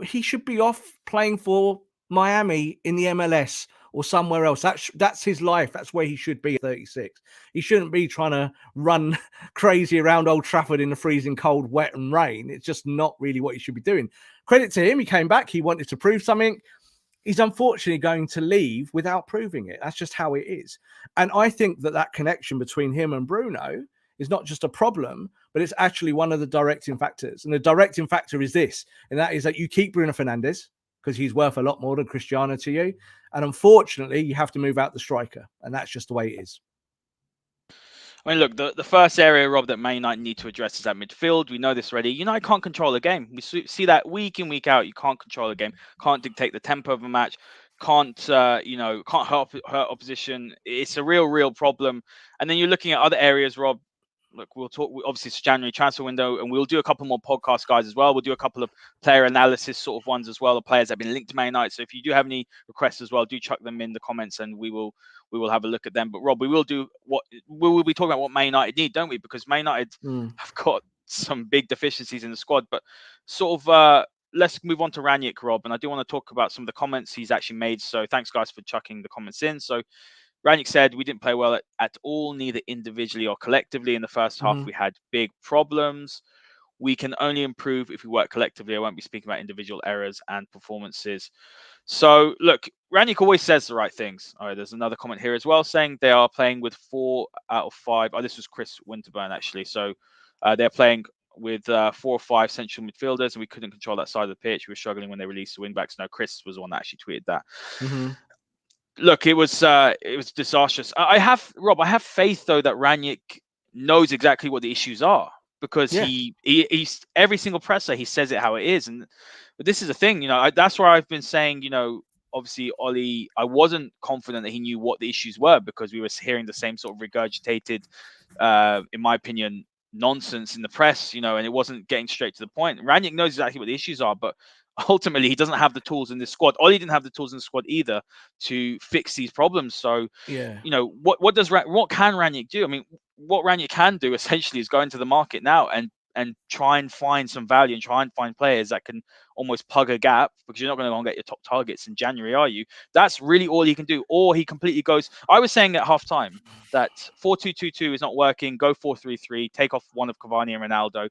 he should be off playing for Miami in the MLS or somewhere else. That's his life. That's where he should be at 36. He shouldn't be trying to run crazy around Old Trafford in the freezing cold, wet and rain. It's just not really what he should be doing. Credit to him. He came back. He wanted to prove something. He's unfortunately going to leave without proving it. That's just how it is. And I think that connection between him and Bruno is not just a problem, but it's actually one of the directing factors. And the directing factor is this, and that is that you keep Bruno Fernandes because he's worth a lot more than Cristiano to you. And unfortunately, you have to move out the striker. And that's just the way it is. I mean, look, the first area, Rob, that Man United need to address is that midfield. We know this already. United can't control a game. We see that week in, week out. You can't control a game. Can't dictate the tempo of a match. Can't hurt opposition. It's a real problem. And then you're looking at other areas, Rob. Look, we'll talk. Obviously, it's January transfer window, and we'll do a couple more podcast guys as well. We'll do a couple of player analysis sort of ones as well, the players that have been linked to Man United. So if you do have any requests as well, do chuck them in the comments, and we will have a look at them. But Rob, we will be talking about what Man United need, don't we? Because Man United have got some big deficiencies in the squad. But sort of let's move on to Rangnick, Rob, and I do want to talk about some of the comments he's actually made. So thanks guys for chucking the comments in. So Rangnick said, we didn't play well at all, neither individually or collectively. In the first half, we had big problems. We can only improve if we work collectively. I won't be speaking about individual errors and performances. So, look, Rangnick always says the right things. All right, there's another comment here as well saying they are playing with 4 out of 5. Oh, this was Chris Winterburn, actually. So they're playing with 4 or 5 central midfielders, and we couldn't control that side of the pitch. We were struggling when they released the wing-backs. No, Chris was the one that actually tweeted that. Look, it was disastrous. I have faith though that Rangnick knows exactly what the issues are because he's every single presser he says it how it is. But this is the thing, that's where I've been saying, obviously Ollie, I wasn't confident that he knew what the issues were because we were hearing the same sort of regurgitated, in my opinion, nonsense in the press, and it wasn't getting straight to the point. Rangnick knows exactly what the issues are, but ultimately he doesn't have the tools in this squad. Ollie didn't have the tools in the squad either to fix these problems. So, what can Rangnick do? I mean, what Rangnick can do essentially is go into the market now and and try and find some value and try and find players that can almost plug a gap, because you're not going to go and get your top targets in January, are you? That's really all he can do. Or he completely goes. I was saying at halftime that 4-2-2-2 is not working. Go 4-3-3. Take off one of Cavani and Ronaldo.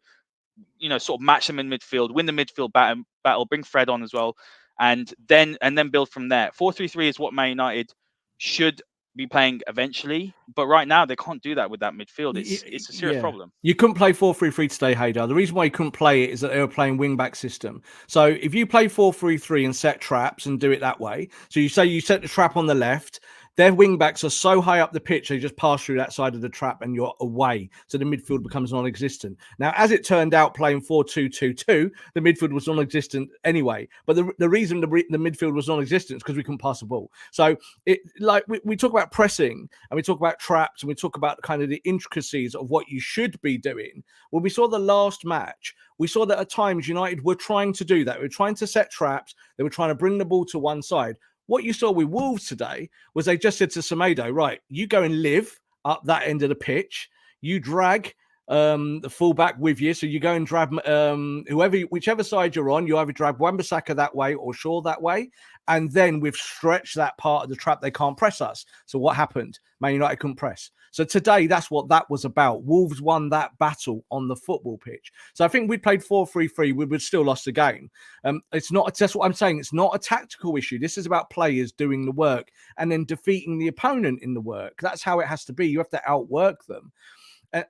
Sort of match them in midfield, win the midfield battle, bring Fred on as well, and then build from there. 4-3-3 is what Man United should be playing eventually, but right now they can't do that with that midfield. It's a serious problem. You couldn't play 4-3-3 today, Haider. The reason why you couldn't play it is that they were playing wing-back system. So if you play 4-3-3 and set traps and do it that way, so you say you set the trap on the left, their wing-backs are so high up the pitch, they just pass through that side of the trap and you're away. So the midfield becomes non-existent. Now, as it turned out, playing 4-2-2-2, the midfield was non-existent anyway. But the reason the midfield was non-existent is because we couldn't pass the ball. So we talk about pressing and we talk about traps and we talk about kind of the intricacies of what you should be doing. When we saw the last match, we saw that at times United were trying to do that. They were trying to set traps. They were trying to bring the ball to one side. What you saw with Wolves today was they just said to Semedo, right, you go and live up that end of the pitch. You drag the fullback with you. So you go and drag whichever side you're on, you either drag Wan-Bissaka that way or Shaw that way. And then we've stretched that part of the trap. They can't press us. So what happened? Man United couldn't press. So today, that's what that was about. Wolves won that battle on the football pitch. So I think we played 4-3-3. We would have still lost the game. That's what I'm saying. It's not a tactical issue. This is about players doing the work and then defeating the opponent in the work. That's how it has to be. You have to outwork them.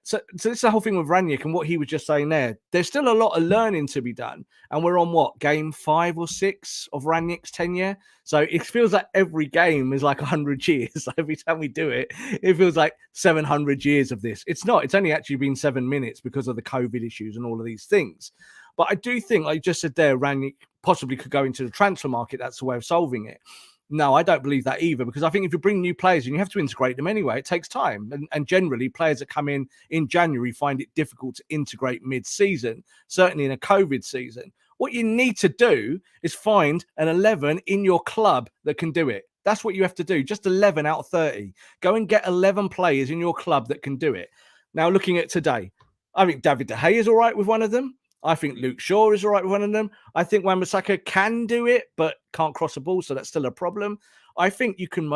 So this is the whole thing with Rangnick and what he was just saying there. There's still a lot of learning to be done. And we're on game 5 or 6 of Rangnick's tenure. So it feels like every game is like 100 years. Every time we do it, it feels like 700 years of this. It's not. It's only actually been 7 minutes because of the COVID issues and all of these things. But I do think, like you just said there, Rangnick possibly could go into the transfer market. That's the way of solving it. No, I don't believe that either, because I think if you bring new players in, you have to integrate them anyway. It takes time. And generally, players that come in January find it difficult to integrate mid-season, certainly in a COVID season. What you need to do is find an 11 in your club that can do it. That's what you have to do. Just 11 out of 30. Go and get 11 players in your club that can do it. Now, looking at today, I think David De Gea is all right with one of them. I think Luke Shaw is all right with one of them. I think Wan-Bissaka can do it, but can't cross the ball, so that's still a problem. I think you can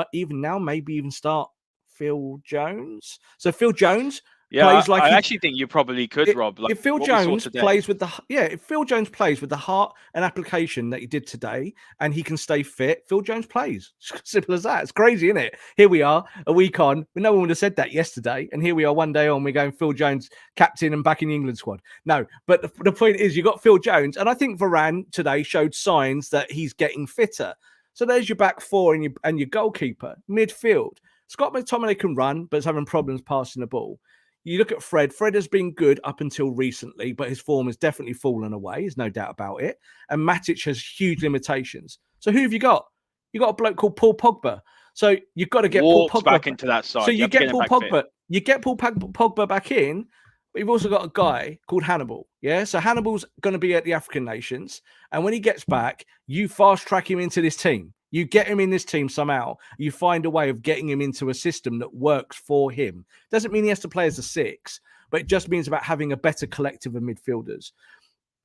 maybe even start Phil Jones. So Phil Jones plays like I actually think you probably could, Rob. If Phil Jones plays with if Phil Jones plays with the heart and application that he did today, and he can stay fit, Phil Jones plays. Simple as that. It's crazy, isn't it? Here we are, a week on, but no one would have said that yesterday, and here we are one day on, we're going Phil Jones captain and back in the England squad. No, but the point is, you got Phil Jones, and I think Varane today showed signs that he's getting fitter. So there's your back four and your goalkeeper midfield. Scott McTominay can run, but is having problems passing the ball. You look at Fred. Fred has been good up until recently, but his form has definitely fallen away. There's no doubt about it. And Matic has huge limitations. So who have you got? You got a bloke called Paul Pogba. So you've got to get Paul Pogba back into that side. So you get Paul Pogba. You get Paul Pogba back in, but you've also got a guy called Hannibal. Yeah. So Hannibal's going to be at the African nations, and when he gets back, you fast track him into this team. You get him in this team somehow. You find a way of getting him into a system that works for him. Doesn't mean he has to play as a 6, but it just means about having a better collective of midfielders.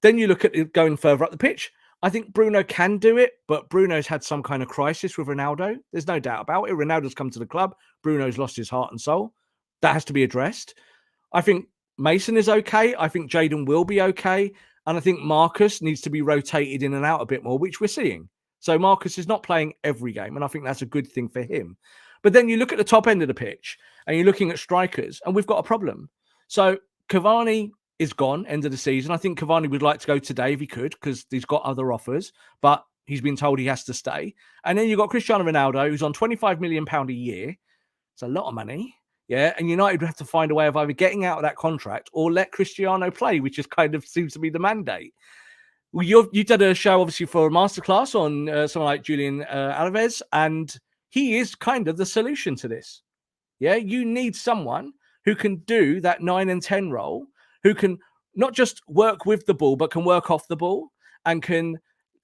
Then you look at it going further up the pitch. I think Bruno can do it, but Bruno's had some kind of crisis with Ronaldo. There's no doubt about it. Ronaldo's come to the club. Bruno's lost his heart and soul. That has to be addressed. I think Mason is okay. I think Jadon will be okay. And I think Marcus needs to be rotated in and out a bit more, which we're seeing. So Marcus is not playing every game, and I think that's a good thing for him. But then you look at the top end of the pitch, and you're looking at strikers, and we've got a problem. So Cavani is gone, end of the season. I think Cavani would like to go today if he could, because he's got other offers, but he's been told he has to stay. And then you've got Cristiano Ronaldo, who's on £25 million a year. It's a lot of money. Yeah, and United would have to find a way of either getting out of that contract or let Cristiano play, which is kind of seems to be the mandate. Well, you did a show, obviously, for a masterclass on someone like Julian Alvarez, and he is kind of the solution to this. Yeah, you need someone who can do that 9 and 10 role, who can not just work with the ball, but can work off the ball and can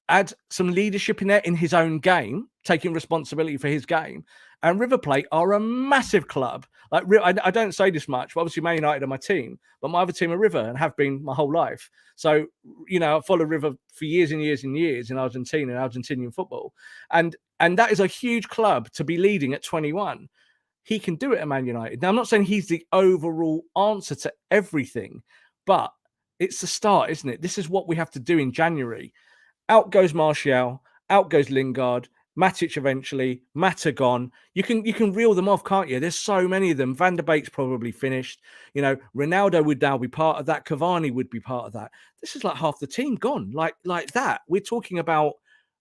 add some leadership in there in his own game, taking responsibility for his game. And River Plate are a massive club. Like, I don't say this much, but obviously Man United are my team, but my other team are River and have been my whole life. So, you know, I've followed River for years and years and years in Argentina and Argentinian football. And that is a huge club to be leading at 21. He can do it at Man United. Now, I'm not saying he's the overall answer to everything, but it's the start, isn't it? This is what we have to do in January. Out goes Martial, out goes Lingard, Matic eventually, Mata gone. You can reel them off, can't you? There's so many of them. Van der Beek's probably finished. You know, Ronaldo would now be part of that. Cavani would be part of that. This is like half the team gone, like that. We're talking about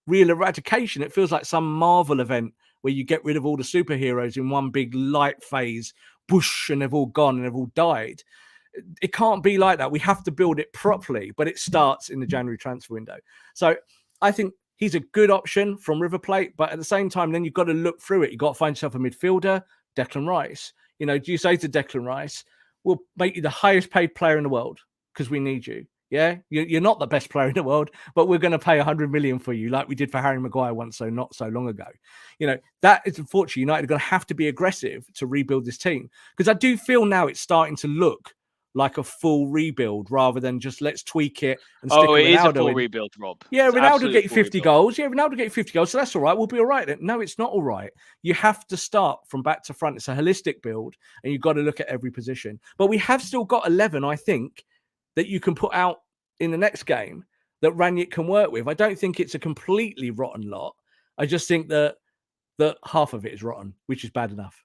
real eradication. It feels like some Marvel event where you get rid of all the superheroes in one big light phase, whoosh, and they've all gone and they've all died. It can't be like that. We have to build it properly, but it starts in the January transfer window. So I think he's a good option from River Plate, but at the same time, then you've got to look through it. You've got to find yourself a midfielder, Declan Rice. You know, do you say to Declan Rice, we'll make you the highest paid player in the world because we need you? Yeah, you're not the best player in the world, but we're going to pay 100 million for you, like we did for Harry Maguire once, so not so long ago. You know, that is unfortunately United are going to have to be aggressive to rebuild this team, because I do feel now it's starting to look like a full rebuild rather than just let's tweak it and stick it is a Ronaldo full in. rebuild, Rob. Yeah, It's Ronaldo get you 50 rebuild. goals. Yeah, Ronaldo get you 50 goals, so that's all right. We'll be all right. No, it's not all right. You have to start from back to front. It's a holistic build, and you've got to look at every position. But we have still got 11, I think, that you can put out in the next game that Rangnick can work with. I don't think it's a completely rotten lot. I just think that half of it is rotten, which is bad enough.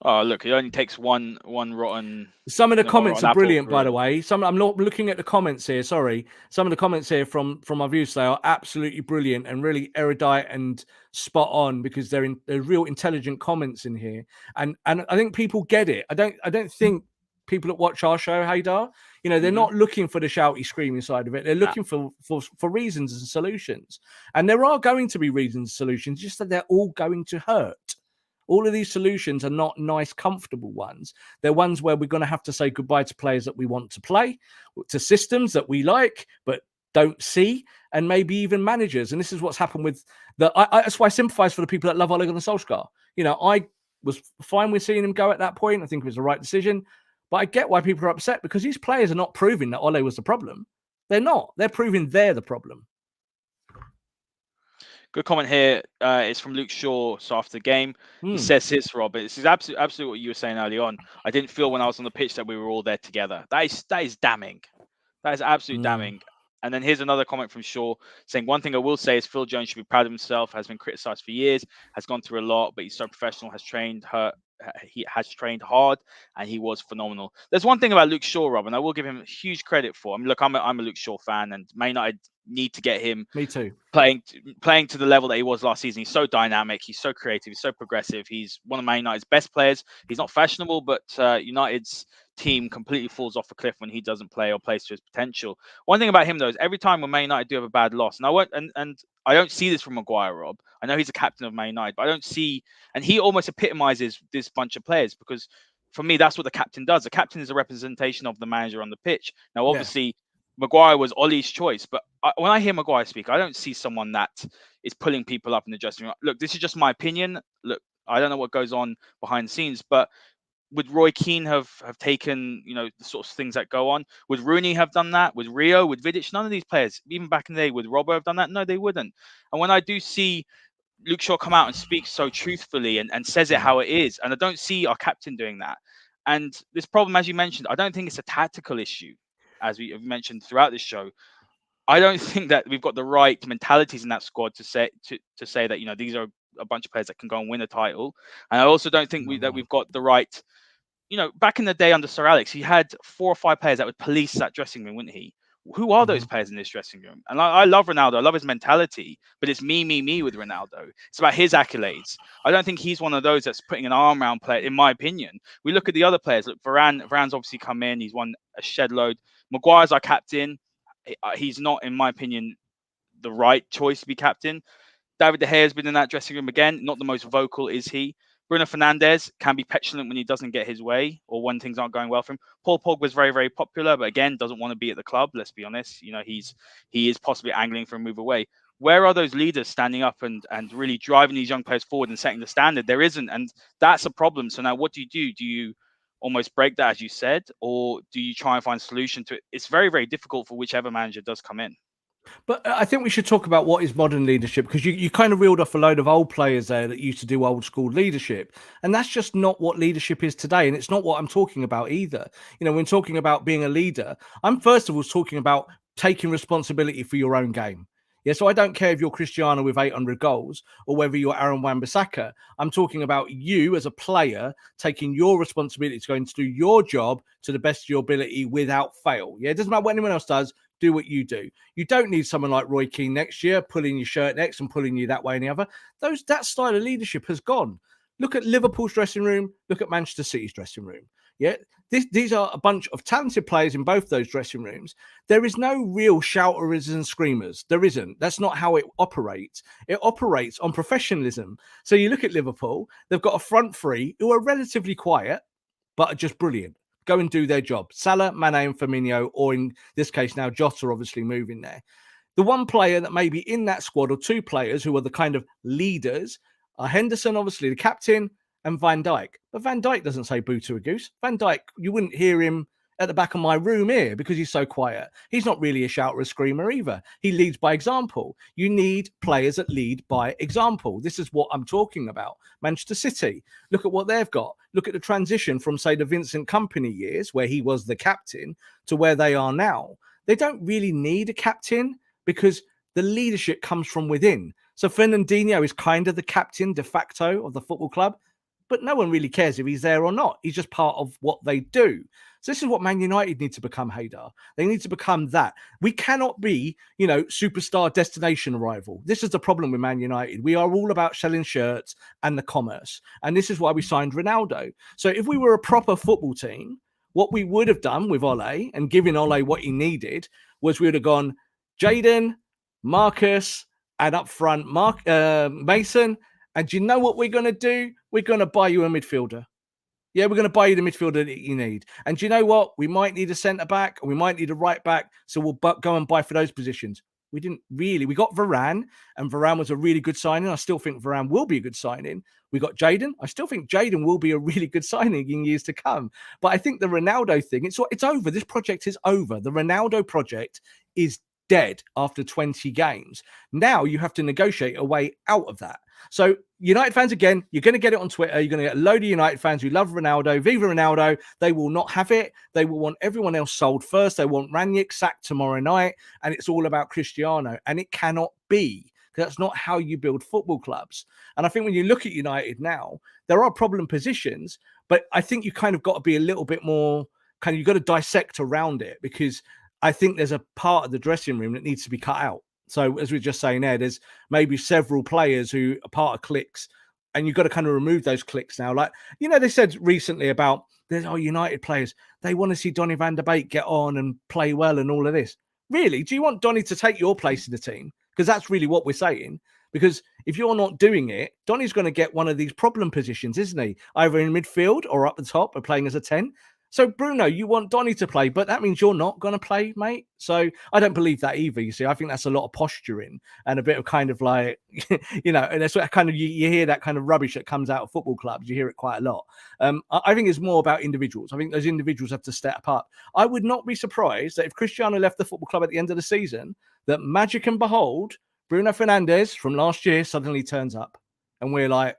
Oh, look, it only takes one rotten. Some of the comments are brilliant, by the way. way. I'm not looking at the comments here. Sorry, some of the comments here from my views, they are absolutely brilliant and really erudite and spot on, because they're real intelligent comments in here, and I think people get it. I don't think people that watch our show, Haider, you know, they're not looking for the shouty, screaming side of it. They're looking for reasons and solutions, and there are going to be reasons and solutions, just that they're all going to hurt. All of these solutions are not nice, comfortable ones. They're ones where we're going to have to say goodbye to players that we want to play, to systems that we like but don't see, and maybe even managers. And this is what's happened with that's why I sympathise for the people that love Ole Gunnar Solskjaer. You know, I was fine with seeing him go at that point. I think it was the right decision. But I get why people are upset, because these players are not proving that Ole was the problem. They're not. They're proving they're the problem. Good comment here. It's from Luke Shaw. So after the game, he says this, Rob. This is absolutely what you were saying early on. I didn't feel when I was on the pitch that we were all there together. That is damning. That is absolutely damning. And then here's another comment from Shaw saying, one thing I will say is Phil Jones should be proud of himself, has been criticised for years, has gone through a lot, but he's so professional, he has trained hard, and he was phenomenal. There's one thing about Luke Shaw, Rob, and I will give him huge credit for. I mean, look, I'm a Luke Shaw fan, and Man United need to get him. Me too. Playing to the level that he was last season. He's so dynamic, he's so creative, he's so progressive. He's one of Man United's best players. He's not fashionable, but United's team completely falls off a cliff when he doesn't play or plays to his potential. One thing about him, though, is every time when Man United do have a bad loss, and I don't see this from Maguire, Rob. I know he's a captain of Man United, but I don't see, and he almost epitomizes this bunch of players, because for me, that's what the captain does. The captain is a representation of the manager on the pitch. Now, obviously, Maguire was Ollie's choice, but when I hear Maguire speak, I don't see someone that is pulling people up in the dressing room. Look, this is just my opinion. Look, I don't know what goes on behind the scenes, but would Roy Keane have taken, you know, the sort of things that go on? Would Rooney have done that? Would Rio? Would Vidic? None of these players, even back in the day, would Robbo have done that? No, they wouldn't. And when I do see Luke Shaw come out and speak so truthfully and says it how it is, and I don't see our captain doing that. And this problem, as you mentioned, I don't think it's a tactical issue, as we have mentioned throughout this show. I don't think that we've got the right mentalities in that squad to say that, you know, these are a bunch of players that can go and win a title. And I also don't think that we've got the right, you know, back in the day under Sir Alex, he had 4 or 5 players that would police that dressing room, wouldn't he? Who are those players in this dressing room? And I love Ronaldo. I love his mentality, but it's me with Ronaldo. It's about his accolades. I don't think he's one of those that's putting an arm around player, in my opinion. We look at the other players. Look, Varane's obviously come in. He's won a shed load. Maguire's our captain. He's not, in my opinion, the right choice to be captain. David De Gea has been in that dressing room again. Not the most vocal, is he? Bruno Fernandes can be petulant when he doesn't get his way or when things aren't going well for him. Paul Pogba is very, very popular, but again, doesn't want to be at the club. Let's be honest. He is possibly angling for a move away. Where are those leaders standing up and really driving these young players forward and setting the standard? There isn't, and that's a problem. So now what do you do? Do you almost break that, as you said, or do you try and find a solution to it? It's very, very difficult for whichever manager does come in. But I think we should talk about what is modern leadership, because you kind of reeled off a load of old players there that used to do old school leadership. And that's just not what leadership is today. And it's not what I'm talking about either. When talking about being a leader, I'm first of all talking about taking responsibility for your own game. Yeah, so I don't care if you're Cristiano with 800 goals or whether you're Aaron Wan-Bissaka. I'm talking about you as a player taking your responsibility to go and do your job to the best of your ability without fail. Yeah, it doesn't matter what anyone else does. Do what you do. You don't need someone like Roy Keane next year pulling your shirt next and pulling you that way and the other. That style of leadership has gone. Look at Liverpool's dressing room. Look at Manchester City's dressing room. Yeah, these are a bunch of talented players in both those dressing rooms. There is no real shouters and screamers. There isn't. That's not how it operates. It operates on professionalism. So you look at Liverpool. They've got a front three who are relatively quiet, but are just brilliant. Go and do their job. Salah, Mane and Firmino, or in this case now Jota, obviously moving there. The one player that may be in that squad, or two players who are the kind of leaders, are Henderson, obviously the captain, and Van Dijk. But Van Dijk doesn't say boo to a goose. Van Dijk, you wouldn't hear him at the back of my room here because he's so quiet. He's not really a shouter or screamer either. He leads by example. You need players that lead by example. This is what I'm talking about. Manchester City, look at what they've got. Look at the transition from, say, the Vincent Kompany years, where he was the captain, to where they are now. They don't really need a captain because the leadership comes from within. So Fernandinho is kind of the captain de facto of the football club, but no one really cares if he's there or not. He's just part of what they do. So this is what Man United need to become, Haider. They need to become that. We cannot be, superstar destination rival. This is the problem with Man United. We are all about selling shirts and the commerce. And this is why we signed Ronaldo. So if we were a proper football team, what we would have done with Ole and giving Ole what he needed was we would have gone Jadon, Marcus, and up front, Mason. And do you know what we're going to do? We're going to buy you a midfielder. Yeah, we're going to buy you the midfielder that you need. And do you know what? We might need a centre-back and we might need a right-back. So we'll go and buy for those positions. We didn't really. We got Varane, and Varane was a really good signing. I still think Varane will be a good signing. We got Jadon. I still think Jadon will be a really good signing in years to come. But I think the Ronaldo thing, it's over. This project is over. The Ronaldo project is dead after 20 games. Now you have to negotiate a way out of that. So United fans, again, you're going to get it on Twitter. You're going to get a load of United fans who love Ronaldo. Viva Ronaldo. They will not have it. They will want everyone else sold first. They want Rangnick sacked tomorrow night. And it's all about Cristiano. And it cannot be. That's not how you build football clubs. And I think when you look at United now, there are problem positions. But I think you kind of got to be a little bit more, you've got to dissect around it, because I think there's a part of the dressing room that needs to be cut out. So as we were just saying there, there's maybe several players who are part of cliques, and you've got to kind of remove those cliques now. Like, they said recently about there's United players. They want to see Donny van der Beek get on and play well and all of this. Really? Do you want Donny to take your place in the team? Because that's really what we're saying. Because if you're not doing it, Donny's going to get one of these problem positions, isn't he? Either in midfield or up the top or playing as a 10. So, Bruno, you want Donny to play, but that means you're not going to play, mate. So I don't believe that either, you see. I think that's a lot of posturing and a bit of kind of like, and that's what kind of, you hear that kind of rubbish that comes out of football clubs. You hear it quite a lot. I think it's more about individuals. I think those individuals have to step up. I would not be surprised that if Cristiano left the football club at the end of the season, that magic and behold, Bruno Fernandes from last year suddenly turns up. And we're like,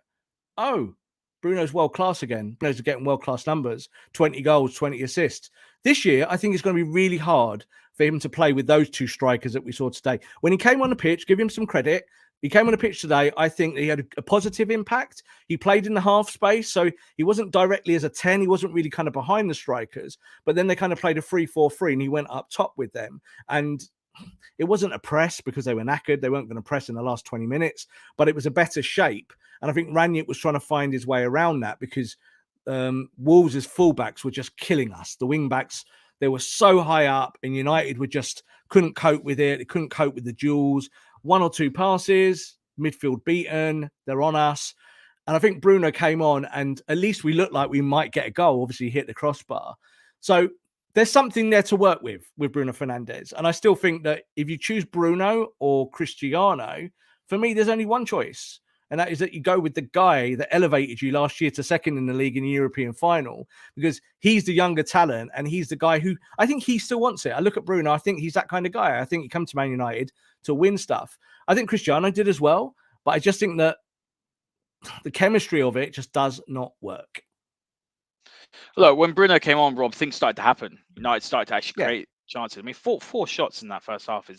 oh, Bruno's world-class again. Bruno's getting world-class numbers, 20 goals, 20 assists. This year, I think it's going to be really hard for him to play with those two strikers that we saw today. When he came on the pitch, give him some credit. He came on the pitch today. I think he had a positive impact. He played in the half space, so he wasn't directly as a 10. He wasn't really kind of behind the strikers. But then they kind of played a 3-4-3, and he went up top with them. And it wasn't a press because they were knackered. They weren't going to press in the last 20 minutes, but it was a better shape. And I think Rangnick was trying to find his way around that because Wolves' fullbacks were just killing us. The wing-backs, they were so high up, and United couldn't cope with it. They couldn't cope with the duels. One or two passes, midfield beaten. They're on us. And I think Bruno came on and at least we looked like we might get a goal. Obviously, hit the crossbar. So there's something there to work with Bruno Fernandes. And I still think that if you choose Bruno or Cristiano, for me, there's only one choice. And that is that you go with the guy that elevated you last year to second in the league in the European final, because he's the younger talent and he's the guy who I think he still wants it. I look at Bruno, I think he's that kind of guy. I think he comes to Man United to win stuff. I think Cristiano did as well, but I just think that the chemistry of it just does not work. Look, when Bruno came on, Rob, things started to happen. United started to actually create chances. I mean, four shots in that first half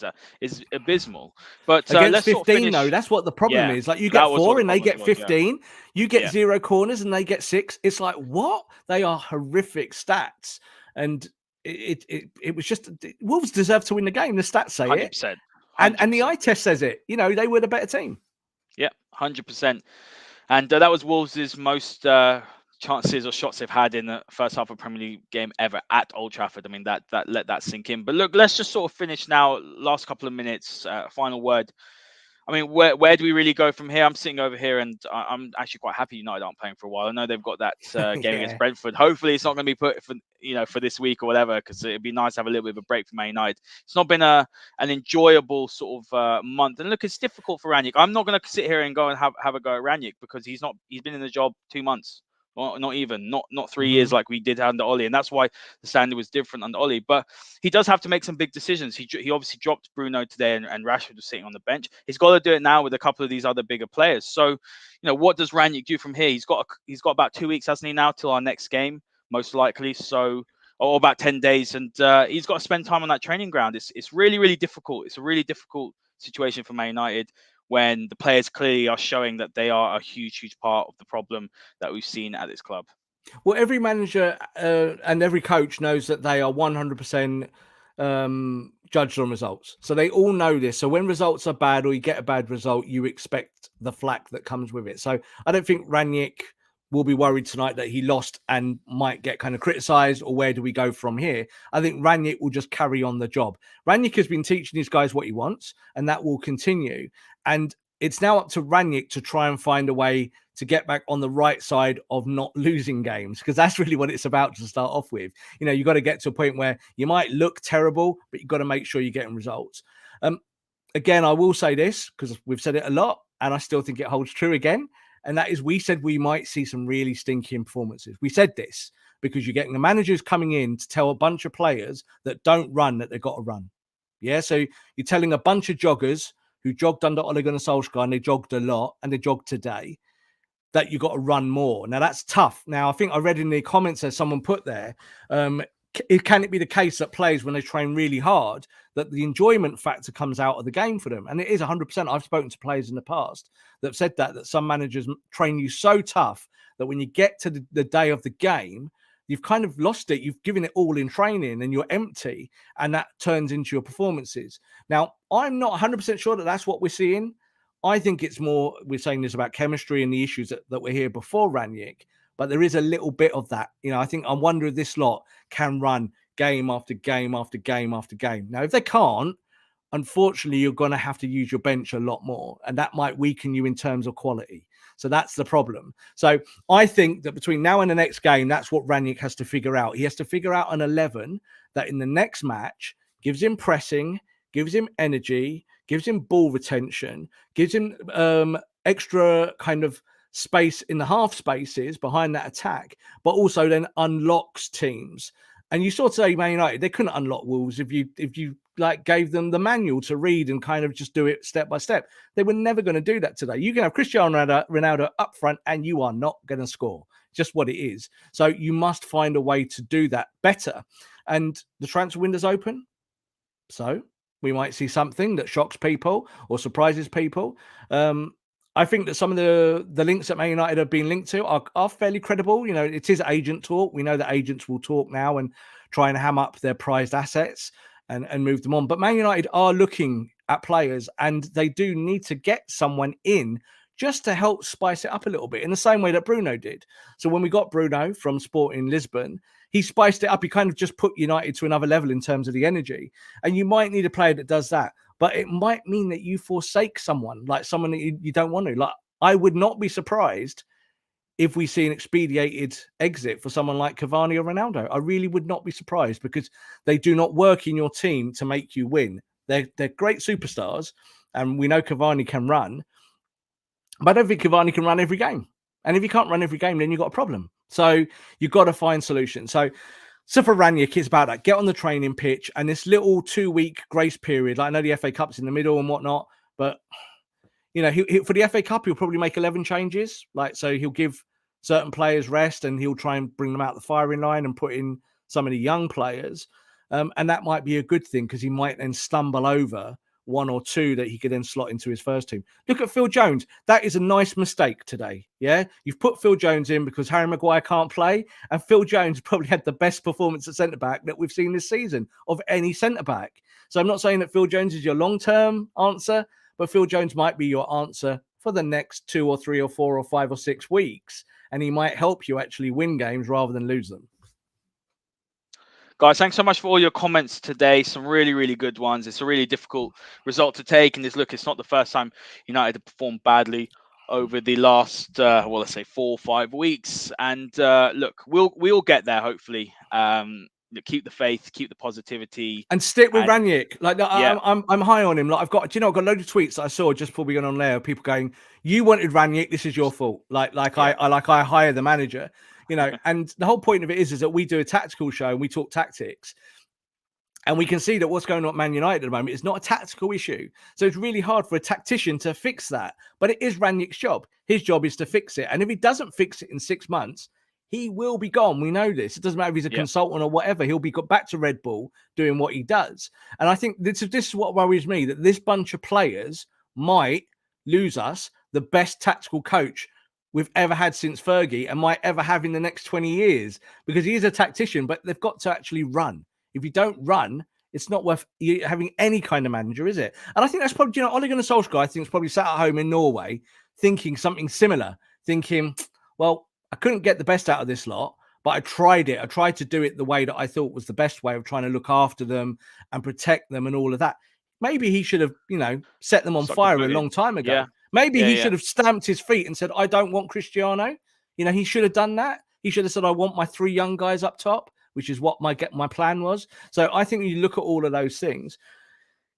is abysmal. But against let's 15, sort of finish... though, that's what the problem is. Like, you get 4 and they get 15. You get 0 corners and they get 6. It's like, what? They are horrific stats. And it was just Wolves deserve to win the game. The stats say 100%, it. And the eye test says it. You know, they were the better team. Yeah, 100%. And that was Wolves' most chances or shots they've had in the first half of Premier League game ever at Old Trafford. I mean, that let that sink in. But look, let's just sort of finish now. Last couple of minutes, final word. I mean, where do we really go from here? I'm sitting over here, and I'm actually quite happy United aren't playing for a while. I know they've got that game against Brentford. Hopefully, it's not going to be put for this week or whatever, because it'd be nice to have a little bit of a break for Man United. It's not been an enjoyable sort of month. And look, it's difficult for Rangnick. I'm not going to sit here and go and have a go at Rangnick, because he's been in the job 2 months. Not even 3 years like we did under Oli, and that's why the standard was different under Oli. But he does have to make some big decisions. He obviously dropped Bruno today, and Rashford was sitting on the bench. He's got to do it now with a couple of these other bigger players. So, what does Rangnick do from here? He's got about 2 weeks, hasn't he, now, till our next game, most likely. So, or about 10 days, and he's got to spend time on that training ground. It's really, really difficult. It's a really difficult situation for Man United, when the players clearly are showing that they are a huge, huge part of the problem that we've seen at this club. Well, every manager and every coach knows that they are 100% judged on results. So they all know this. So when results are bad or you get a bad result, you expect the flack that comes with it. So I don't think Rangnick will be worried tonight that he lost and might get kind of criticised, or where do we go from here? I think Rangnick will just carry on the job. Rangnick has been teaching these guys what he wants, and that will continue. And it's now up to Rangnick to try and find a way to get back on the right side of not losing games, because that's really what it's about to start off with. You've got to get to a point where you might look terrible, but you've got to make sure you're getting results. Again, I will say this, because we've said it a lot, and I still think it holds true again. And that is, we said we might see some really stinking performances. We said this because you're getting the managers coming in to tell a bunch of players that don't run that they've got to run. Yeah, so you're telling a bunch of joggers who jogged under Ole Gunnar Solskjaer, and they jogged a lot, and they jogged today, that you got to run more. Now, that's tough. Now, I think I read in the comments that someone put there, can it be the case that players, when they train really hard, that the enjoyment factor comes out of the game for them? And it is 100%. I've spoken to players in the past that have said that some managers train you so tough that when you get to the day of the game, you've kind of lost it. You've given it all in training and you're empty, and that turns into your performances. Now, I'm not 100% sure that that's what we're seeing. I think it's more, we're saying this about chemistry and the issues that were here before Rangnick, but there is a little bit of that. I wonder if this lot can run game after game after game after game. Now, if they can't, unfortunately, you're going to have to use your bench a lot more, and that might weaken you in terms of quality. So that's the problem. So I think that between now and the next game, that's what Rangnick has to figure out. He has to figure out an 11 that in the next match gives him pressing, gives him energy, gives him ball retention, gives him extra kind of space in the half spaces behind that attack, but also then unlocks teams. And you saw today, Man United, they couldn't unlock Wolves if you like gave them the manual to read and kind of just do it step by step. They were never going to do that today. You can have Cristiano Ronaldo up front and you are not going to score. Just what it is. So you must find a way to do that better. And the transfer window's open. So we might see something that shocks people or surprises people. I think that some of the links that Man United have been linked to are fairly credible. It is agent talk. We know that agents will talk now and try and ham up their prized assets and move them on. But Man United are looking at players, and they do need to get someone in just to help spice it up a little bit, in the same way that Bruno did. So when we got Bruno from Sporting Lisbon, he spiced it up. He kind of just put United to another level in terms of the energy. And you might need a player that does that. But it might mean that you forsake someone, like someone that you don't want to. Like, I would not be surprised if we see an expedited exit for someone like Cavani or Ronaldo. I really would not be surprised, because they do not work in your team to make you win. They're great superstars, and we know Cavani can run, but I don't think Cavani can run every game. And if you can't run every game, then you've got a problem. So you've got to find solutions. So for Rangnick, it's about that. Get on the training pitch, and this little 2-week grace period. Like, I know the FA Cup's in the middle and whatnot, but you know, he for the FA Cup, he'll probably make 11 changes. Like, so he'll give certain players rest, and he'll try and bring them out the firing line and put in some of the young players. And that might be a good thing, because he might then stumble over one or two that he could then slot into his first team. Look at Phil Jones. That is a nice mistake today. Yeah, you've put Phil Jones in because Harry Maguire can't play, and Phil Jones probably had the best performance at centre-back that we've seen this season of any centre-back. So I'm not saying that Phil Jones is your long-term answer, but Phil Jones might be your answer for the next 2 or 3 or 4 or 5 or 6 weeks, and he might help you actually win games rather than lose them. Guys, thanks so much for all your comments today. Some really, really good ones. It's a really difficult result to take. And it's not the first time United have performed badly over the last, let's say 4 or 5 weeks. And look, we'll get there, hopefully. Keep the faith, keep the positivity, and stick with Rangnick. Like, yeah. I'm high on him. Like, I've got a load of tweets that I saw just before we got on there. People going, "You wanted Rangnick. This is your fault." I hire the manager. You know, and the whole point of it is that we do a tactical show and we talk tactics. And we can see that what's going on at Man United at the moment is not a tactical issue. So it's really hard for a tactician to fix that. But it is Rangnick's job. His job is to fix it. And if he doesn't fix it in 6 months, he will be gone. We know this. It doesn't matter if he's a consultant or whatever. He'll be got back to Red Bull doing what he does. And I think this is what worries me, that this bunch of players might lose us the best tactical coach we've ever had since Fergie, and might ever have in the next 20 years, because he is a tactician, but they've got to actually run. If you don't run, it's not worth having any kind of manager, is it? And I think that's probably, Ole Gunnar Solskjaer, I think, is probably sat at home in Norway thinking something similar, thinking, well, I couldn't get the best out of this lot, but I tried it. I tried to do it the way that I thought was the best way of trying to look after them and protect them and all of that. Maybe he should have, set them on fire a long time ago. Yeah. Maybe he should have stamped his feet and said, I don't want Cristiano. He should have done that. He should have said, I want my 3 young guys up top, which is what my plan was. So I think when you look at all of those things,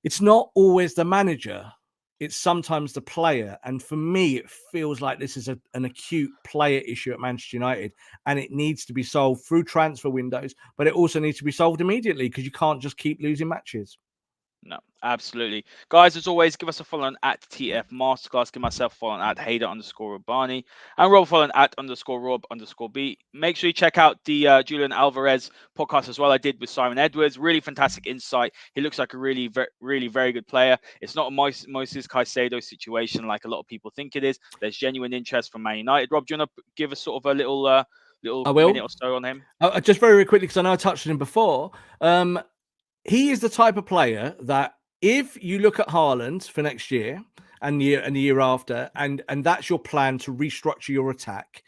it's not always the manager. It's sometimes the player. And for me, it feels like this is an acute player issue at Manchester United, and it needs to be solved through transfer windows, but it also needs to be solved immediately, because you can't just keep losing matches. No, absolutely. Guys, as always, give us a follow on at TF Masterclass. Give myself a follow on at Haider_Rubbani. And Rob following at _Rob_B. Make sure you check out the Julian Alvarez podcast as well. I did with Simon Edwards. Really fantastic insight. He looks like a really, really very good player. It's not a Moises Caicedo situation like a lot of people think it is. There's genuine interest from Man United. Rob, do you want to give us sort of a little minute or so on him? Just very quickly, because I know I touched on him before. He is the type of player that if you look at Haaland for next year and the year after, and that's your plan to restructure your attack,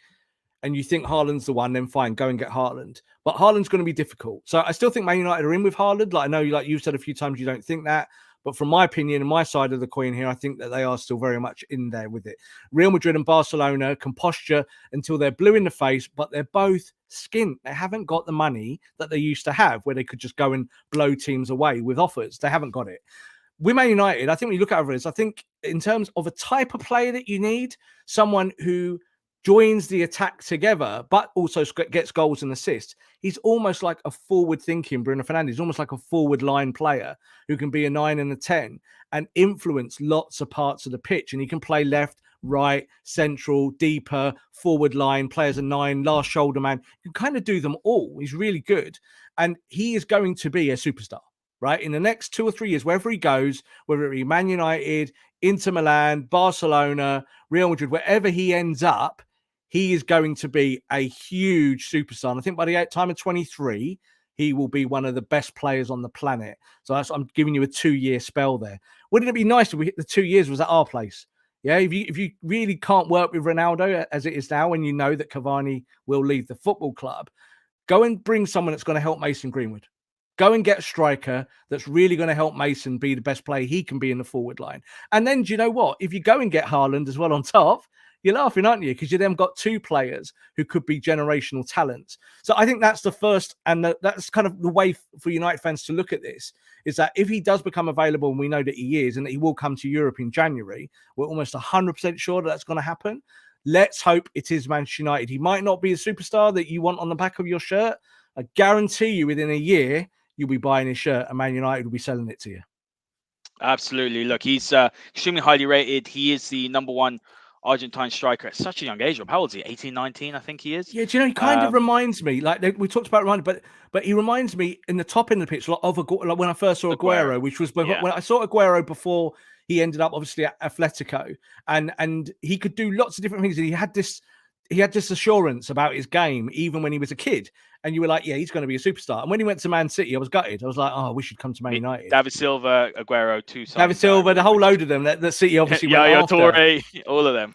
and you think Haaland's the one, then fine, go and get Haaland. But Haaland's going to be difficult. So I still think Man United are in with Haaland. Like, I know, like you've said a few times, you don't think that. But from my opinion and my side of the coin here, I think that they are still very much in there with it. Real Madrid and Barcelona can posture until they're blue in the face, but they're both skint. They haven't got the money that they used to have, where they could just go and blow teams away with offers. They haven't got it. With Man United, I think when you look at Alvarez, I think in terms of a type of player that you need, someone who joins the attack together, but also gets goals and assists. He's almost like a forward-thinking Bruno Fernandes, almost like a forward line player who can be a 9 and a 10 and influence lots of parts of the pitch. And he can play left, right, central, deeper, forward line, play as a 9, last shoulder man. You can kind of do them all. He's really good. And he is going to be a superstar, right? In the next 2 or 3 years, wherever he goes, whether it be Man United, Inter Milan, Barcelona, Real Madrid, wherever he ends up, he is going to be a huge superstar. And I think by the time of 23, he will be one of the best players on the planet. So I'm giving you a 2-year spell there. Wouldn't it be nice if we hit the 2 years was at our place? Yeah, if you really can't work with Ronaldo as it is now, and you know that Cavani will leave the football club, go and bring someone that's going to help Mason Greenwood. Go and get a striker that's really going to help Mason be the best player he can be in the forward line. And then, do you know what? If you go and get Haaland as well on top, You're laughing, aren't you? Because you then got two players who could be generational talents. So I think that's the first, and that's kind of the way for United fans to look at this, is that if he does become available, and we know that he is, and that he will come to Europe in January, we're almost 100% sure that that's going to happen. Let's hope it is Manchester United. He might not be a superstar that you want on the back of your shirt. I guarantee you within a year, you'll be buying his shirt and Man United will be selling it to you. Absolutely. Look, he's extremely highly rated. He is the number one Argentine striker at such a young age. How old is he? 18, 19, I think he is. Yeah, do you know, he kind of reminds me, like we talked about Ronaldo, but he reminds me in the top end of the pitch, like when I first saw Aguero, which was when I saw Aguero before he ended up obviously at Atletico, and he could do lots of different things. And he had this assurance about his game, even when he was a kid. And you were like, yeah, he's going to be a superstar. And when he went to Man City, I was gutted. I was like, oh, we should come to Man United. David Silva, Aguero, David Silva, the whole load of them that City obviously went after. Torre, all of them.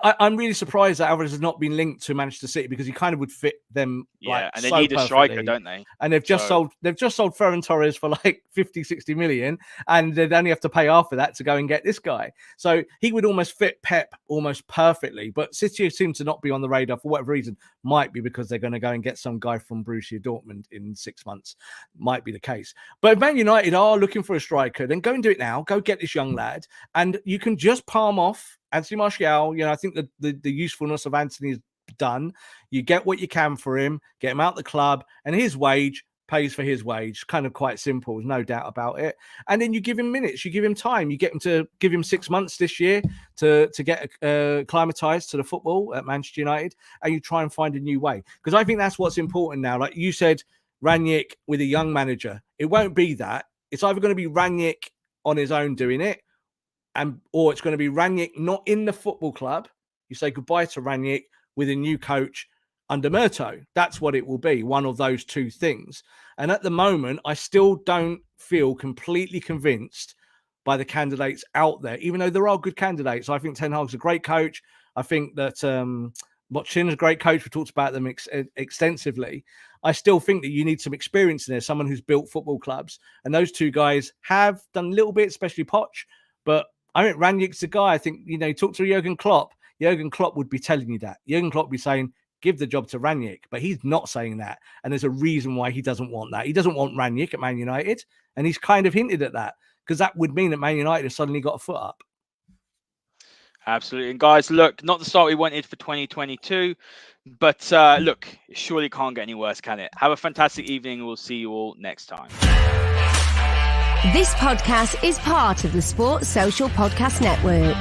I'm really surprised that Alvarez has not been linked to Manchester City, because he kind of would fit them. Yeah, and they need a striker, don't they? And they've just sold Ferran Torres for like 50, 60 million, and they'd only have to pay after that to go and get this guy. So he would almost fit Pep almost perfectly. But City seem to not be on the radar for whatever reason. Might be because they're going to go and get some guy from Borussia Dortmund in 6 months. Might be the case. But if Man United are looking for a striker, then go and do it now. Go get this young lad, and you can just palm off Anthony Martial. I think the usefulness of Anthony is done. You get what you can for him, get him out the club, and his wage pays for his wage. Kind of quite simple, there's no doubt about it. And then you give him minutes, you give him time, you get him to give him 6 months this year to get acclimatized to the football at Manchester United, and you try and find a new way. Because I think that's what's important now. Like you said, Rangnick with a young manager, it won't be that. It's either going to be Rangnick on his own doing it, or it's going to be Rangnick not in the football club. You say goodbye to Rangnick with a new coach under Murto. That's what it will be, one of those two things. And at the moment, I still don't feel completely convinced by the candidates out there, even though there are good candidates. I think Ten Hag's a great coach. I think that Moutinho is a great coach. We talked about them extensively. I still think that you need some experience in there, someone who's built football clubs. And those two guys have done a little bit, especially Poch. But I think Rangnick's the guy. I think, talk to Jurgen Klopp. Jurgen Klopp would be telling you that. Jurgen Klopp would be saying, give the job to Rangnick, but he's not saying that. And there's a reason why he doesn't want that. He doesn't want Rangnick at Man United. And he's kind of hinted at that, because that would mean that Man United has suddenly got a foot up. Absolutely. And guys, look, not the start we wanted for 2022, but look, it surely can't get any worse, can it? Have a fantastic evening. We'll see you all next time. This podcast is part of the Sports Social Podcast Network.